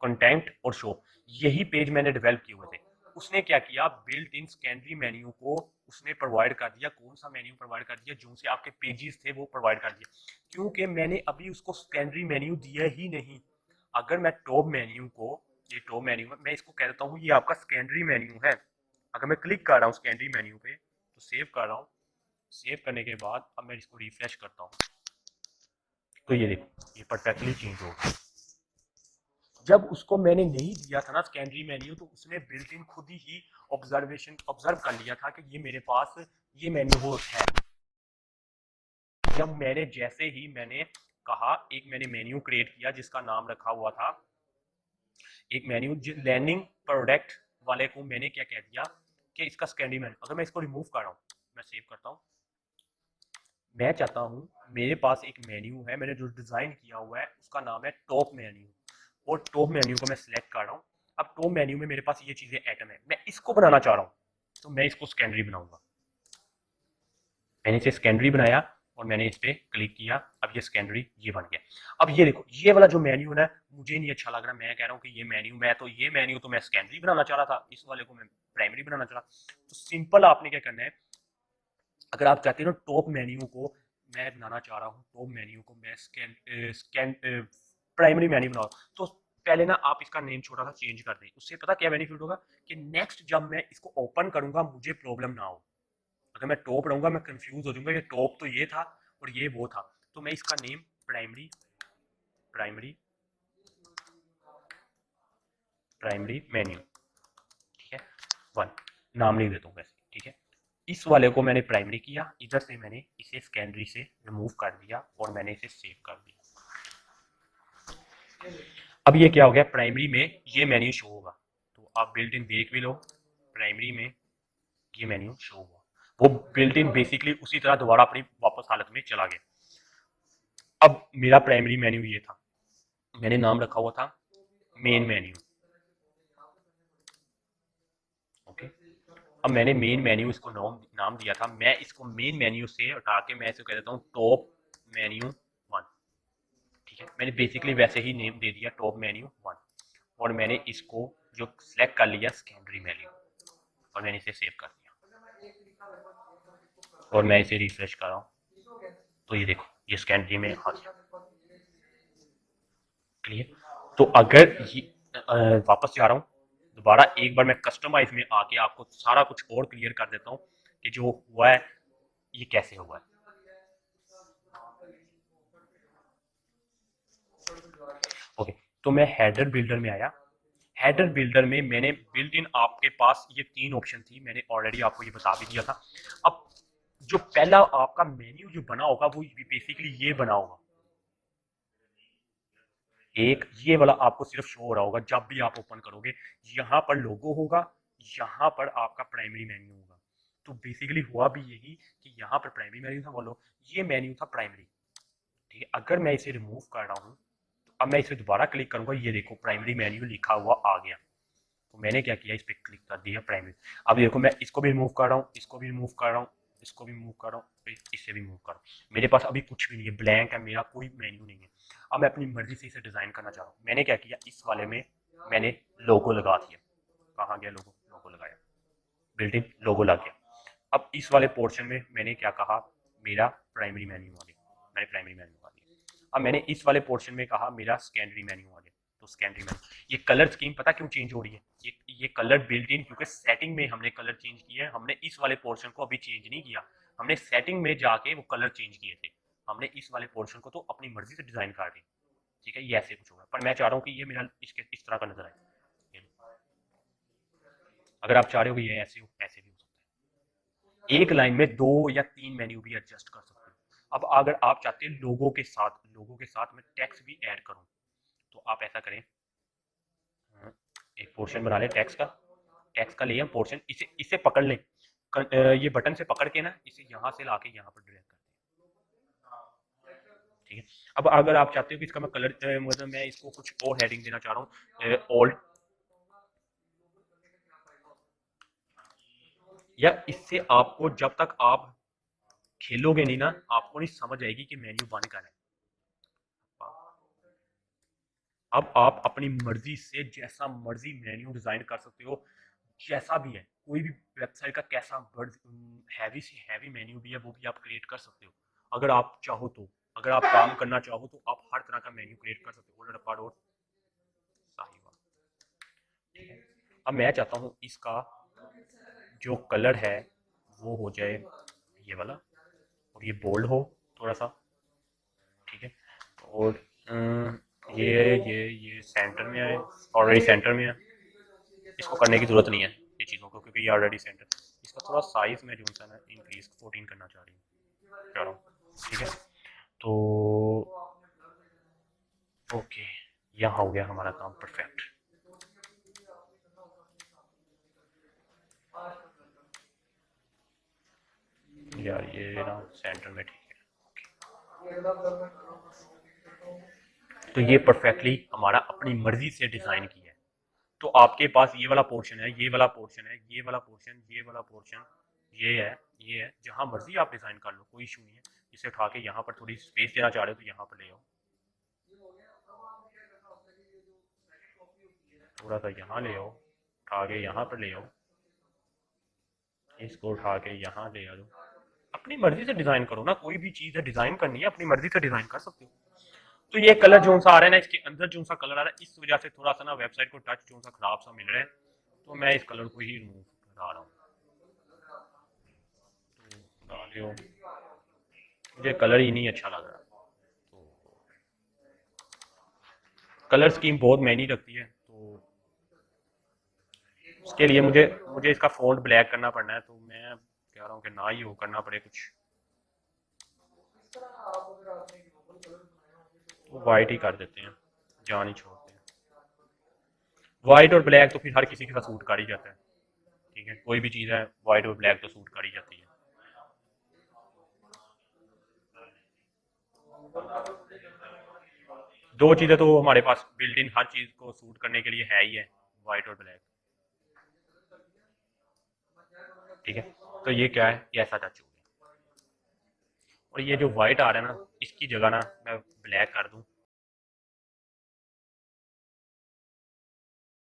Speaker 1: content और शॉप, यही पेज मैंने डेवलप किए हुए थे। उसने क्या किया, बिल्ट इन सेकेंडरी मेन्यू को उसने प्रोवाइड कर दिया, कौन सा मेन्यू प्रोवाइड कर दिया, जो से आपके पेजेस थे वो प्रोवाइड कर दिया, क्योंकि मैंने अभी उसको सेकेंडरी मेन्यू दिया ही नहीं। अगर मैं टॉप मेन्यू को, ये टॉप मेन्यू में मैं इसको कह देता हूँ, ये आपका सेकेंडरी मेन्यू है। अगर मैं क्लिक कर रहा हूँ सेकेंडरी मेन्यू पे, तो सेव कर रहा हूँ, सेव करने के बाद अब मैं इसको रिफ्रेश करता हूँ, तो ये देखो, ये परफेक्टली चेंज हो गया। जब उसको मैंने नहीं दिया था ना सेकेंडरी मेन्यू, तो उसने बिल्ट इन खुद ही ऑब्जर्व कर लिया था कि ये मेरे पास ये मेन्यू हो है। जब मैंने जैसे ही मैंने कहा, एक मैंने मेन्यू क्रिएट किया जिसका नाम रखा हुआ था, एक मेन्यू लैंडिंग प्रोडक्ट वाले को मैंने क्या कह दिया कि इसका सेकेंडरी मेन्यू, अगर मैं इसको रिमूव कर रहा हूँ, मैं सेव करता हूँ, मैं चाहता हूँ मेरे पास एक मेन्यू है, मैंने जो डिजाइन किया हुआ है उसका नाम है टॉप मेन्यू, और टॉप मेन्यू को मैं सिलेक्ट कर रहा हूँ। अब टॉप मेन्यू में मेरे पास ये चीजें आइटम है, मैं इसको बनाना चाह रहा हूँ, तो मैं इसको सेकेंडरी बनाऊंगा। मैंने इसे सेकेंडरी बनाया और मैंने इस पर क्लिक किया, अब ये सेकेंडरी ये बन गया। अब ये देखो, ये वाला जो मेन्यू है मुझे नहीं अच्छा लग रहा, मैं कह रहा हूँ कि ये मेन्यू तो मैं सेकेंडरी बनाना चाह रहा था, इस वाले को मैं प्राइमरी बनाना चाह रहा। तो सिंपल आपने क्या करना है, अगर आप चाहते हो ना टॉप मेन्यू को, मैं बनाना चाह रहा हूँ टॉप मेन्यू को मैं स्कैन प्राइमरी मेन्यू बनाओ, तो पहले ना आप इसका नेम छोटा सा चेंज कर दें, उससे पता क्या बेनिफिट होगा कि नेक्स्ट जब मैं इसको ओपन करूंगा मुझे प्रॉब्लम ना हो। अगर मैं टॉप रहूँगा मैं कंफ्यूज हो जाऊंगा, ये टॉप तो ये था और ये वो था। तो मैं इसका name primary primary primary menu, ठीक है, 1 नाम लिख देता हूँ वैसे, ठीक है। इस वाले को मैंने प्राइमरी किया, इधर से मैंने इसे सेकेंडरी से रिमूव कर दिया और मैंने इसे सेव कर दिया। अब ये क्या हो गया, प्राइमरी में ये मेन्यू शो होगा। तो आप बिल्ट इन देख भी लो, प्राइमरी में ये मेन्यू शो हुआ, वो बिल्ट इन बेसिकली उसी तरह दोबारा अपनी वापस हालत में चला गया। अब मेरा प्राइमरी मेन्यू ये था, मैंने नाम रखा हुआ था मेन मेन्यू, ओके। अब मैंने मेन मेन्यू इसको नाम दिया था, मैं इसको मेन मेन्यू से उठा के मैं इसको कह देता हूँ टॉप मेन्यू 1, ठीक है। मैंने बेसिकली वैसे ही नेम दे दिया टॉप मेन्यू 1 और मैंने इसको जो सिलेक्ट कर लिया सेकेंडरी मेन्यू और मैंने इसे सेव कर दिया और मैं इसे रिफ्रेश कर रहा हूँ तो ये देखो ये सेकेंडरी में आ गया, क्लियर। तो अगर वापस जा रहा हूँ दोबारा एक बार मैं कस्टमाइज में आके आपको सारा कुछ और क्लियर कर देता हूँ कि जो हुआ है ये कैसे हुआ है। ओके, तो मैं हेडर बिल्डर में आया, हेडर बिल्डर में मैंने बिल्ट इन, आपके पास ये 3 ऑप्शन थी, मैंने ऑलरेडी आपको ये बता भी दिया था। अब जो पहला आपका मेन्यू जो बना होगा वो बेसिकली ये बना होगा, एक ये वाला आपको सिर्फ शो हो रहा होगा जब भी आप ओपन करोगे, यहाँ पर लोगो होगा, यहाँ पर आपका प्राइमरी मेन्यू होगा। तो बेसिकली हुआ भी यही कि यहाँ पर प्राइमरी मेन्यू था, बोलो ये मेन्यू था प्राइमरी, ठीक है। अगर मैं इसे रिमूव कर रहा हूँ तो अब मैं इसे दोबारा क्लिक करूंगा, ये देखो प्राइमरी मेन्यू लिखा हुआ आ गया। तो मैंने क्या किया, इस पर क्लिक कर दिया प्राइमरी। अब देखो मैं इसको भी रिमूव कर रहा हूँ, इसको भी रिमूव कर रहा हूँ, इसको भी मूव कर रहा हूँ, इसे भी मूव कर रहा हूँ, मेरे पास अभी कुछ भी नहीं है, ब्लैंक है, मेरा कोई मेन्यू नहीं है। अब मैं अपनी मर्जी से इसे डिजाइन करना चाह रहा हूँ। मैंने क्या किया, इस वाले में मैंने लोगो लगा दिया, कहाँ गया लोगो, लोगो लगाया, बिल्ट इन लोगो लग गया। अब इस वाले पोर्शन में मैंने क्या कहा, मेरा प्राइमरी मेन्यू आ गया, मैंने प्राइमरी मेन्यू आ गया। अब मैंने इस वाले पोर्शन में कहा मेरा सेकेंडरी मेन्यू आ गया, तो सेकेंडरी मेन्यू। ये कलर स्कीम पता क्यों चेंज हो रही है, ये कलर बिल्ट इन, क्योंकि सेटिंग में हमने कलर चेंज किए हैं, हमने इस वाले पोर्शन को अभी चेंज नहीं किया, हमने सेटिंग में जाके वो कलर चेंज किए थे, हमने इस वाले पोर्शन को तो अपनी मर्जी से डिजाइन कर दी, ठीक है। ये ऐसे कुछ होगा, पर मैं चाह रहा हूँ कि ये मेरा इसके इस तरह का नजर आए। अगर आप चाह रहे हो कि ये ऐसे हो, ऐसे भी हो सकता है, एक लाइन में 2 या 3 मेन्यू भी एडजस्ट कर सकते हो। अब अगर आप चाहते हैं लोगों के साथ मैं टेक्स्ट भी ऐड करूं, तो आप ऐसा करें, एक पोर्शन बना लें टेक्स्ट का ले पोर्शन, इसे इसे पकड़ लें, ये बटन से पकड़ के ना इसे यहाँ से लाके यहाँ पर ड्रैग कर दें, ठीक है। अब अगर आप चाहते हो कि इसका मैं कलर मतलब मैं इसको कुछ और हेडिंग देना चाह रहा हूँ, ओल्ड, या इससे आपको जब तक आप खेलोगे नहीं ना आपको नहीं समझ आएगी कि मेन्यू बन कर है। अब आप अपनी मर्जी से जैसा मर्जी मेन्यू डिजाइन कर सकते हो, जैसा भी है, कोई भी वेबसाइट का कैसा हैवी से हैवी मेन्यू भी है वो भी आप क्रिएट कर सकते हो अगर आप चाहो तो। अगर आप काम करना चाहो तो आप हर तरह का मेन्यू क्रिएट कर सकते हो। डब्बा डॉट साहिबा, ठीक है। अब मैं चाहता हूँ इसका जो कलर है वो हो जाए ये वाला और ये बोल्ड हो थोड़ा सा, ठीक है। और ये सेंटर में आए, ऑलरेडी सेंटर में है, इसको करने की जरूरत नहीं है ये चीज़ों को क्योंकि ये ऑलरेडी सेंटर। इसका थोड़ा साइज में जो सा ना इंक्रीज 14 करना चाह रहा हूँ, ठीक है। तो ओके, यहाँ हो गया हमारा काम परफेक्ट। यार ये ना सेंटर में ठीक है। तो ये परफेक्टली हमारा अपनी मर्जी से डिजाइन किया है। तो आपके पास ये वाला पोर्शन है, ये वाला पोर्शन है, ये वाला पोर्शन, ये वाला पोर्शन, ये है, जहां मर्जी आप डिजाइन कर लो, कोई इशू नहीं है। इसे उठा के यहाँ पर थोड़ी स्पेस देना चाह रहे हो तो यहाँ पर ले आओ, थोड़ा सा यहाँ ले आओ, उठा के यहाँ पर ले आओ, इसको उठा के यहाँ ले आओ। अपनी मर्जी से डिजाइन करो ना, कोई भी चीज है डिजाइन करनी है अपनी मर्जी से डिजाइन कर सकते हो। तो ये कलर जो सा आ रहा है ना, इसके अंदर जो सा कलर आ रहा है इस वजह से थोड़ा सा ना वेबसाइट को टच जो सा खराब सा मिल रहा है, तो मैं इस कलर को ही रिमूव करा रहा हूँ। जो मुझे कलर ही नहीं अच्छा लग रहा, तो कलर स्कीम बहुत महंगी लगती है, तो उसके लिए मुझे मुझे इसका फ़ॉन्ट ब्लैक करना पड़ना है, तो मैं कह रहा हूँ कि ना ही वो करना पड़े कुछ, तो वाइट ही कर देते हैं, जान ही छोड़ते हैं। वाइट और ब्लैक तो फिर हर किसी के साथ सूट कर ही जाता है, ठीक है, कोई भी चीज़ है वाइट और ब्लैक तो सूट कर ही जाती है। दो चीज़ें तो हमारे पास बिल्ट इन हर चीज़ को सूट करने के लिए है ही है, वाइट और ब्लैक, ठीक है। तो ये क्या है, ये ऐसा टच हो गया, और ये जो वाइट आ रहा है ना, इसकी जगह ना मैं ब्लैक कर दूं,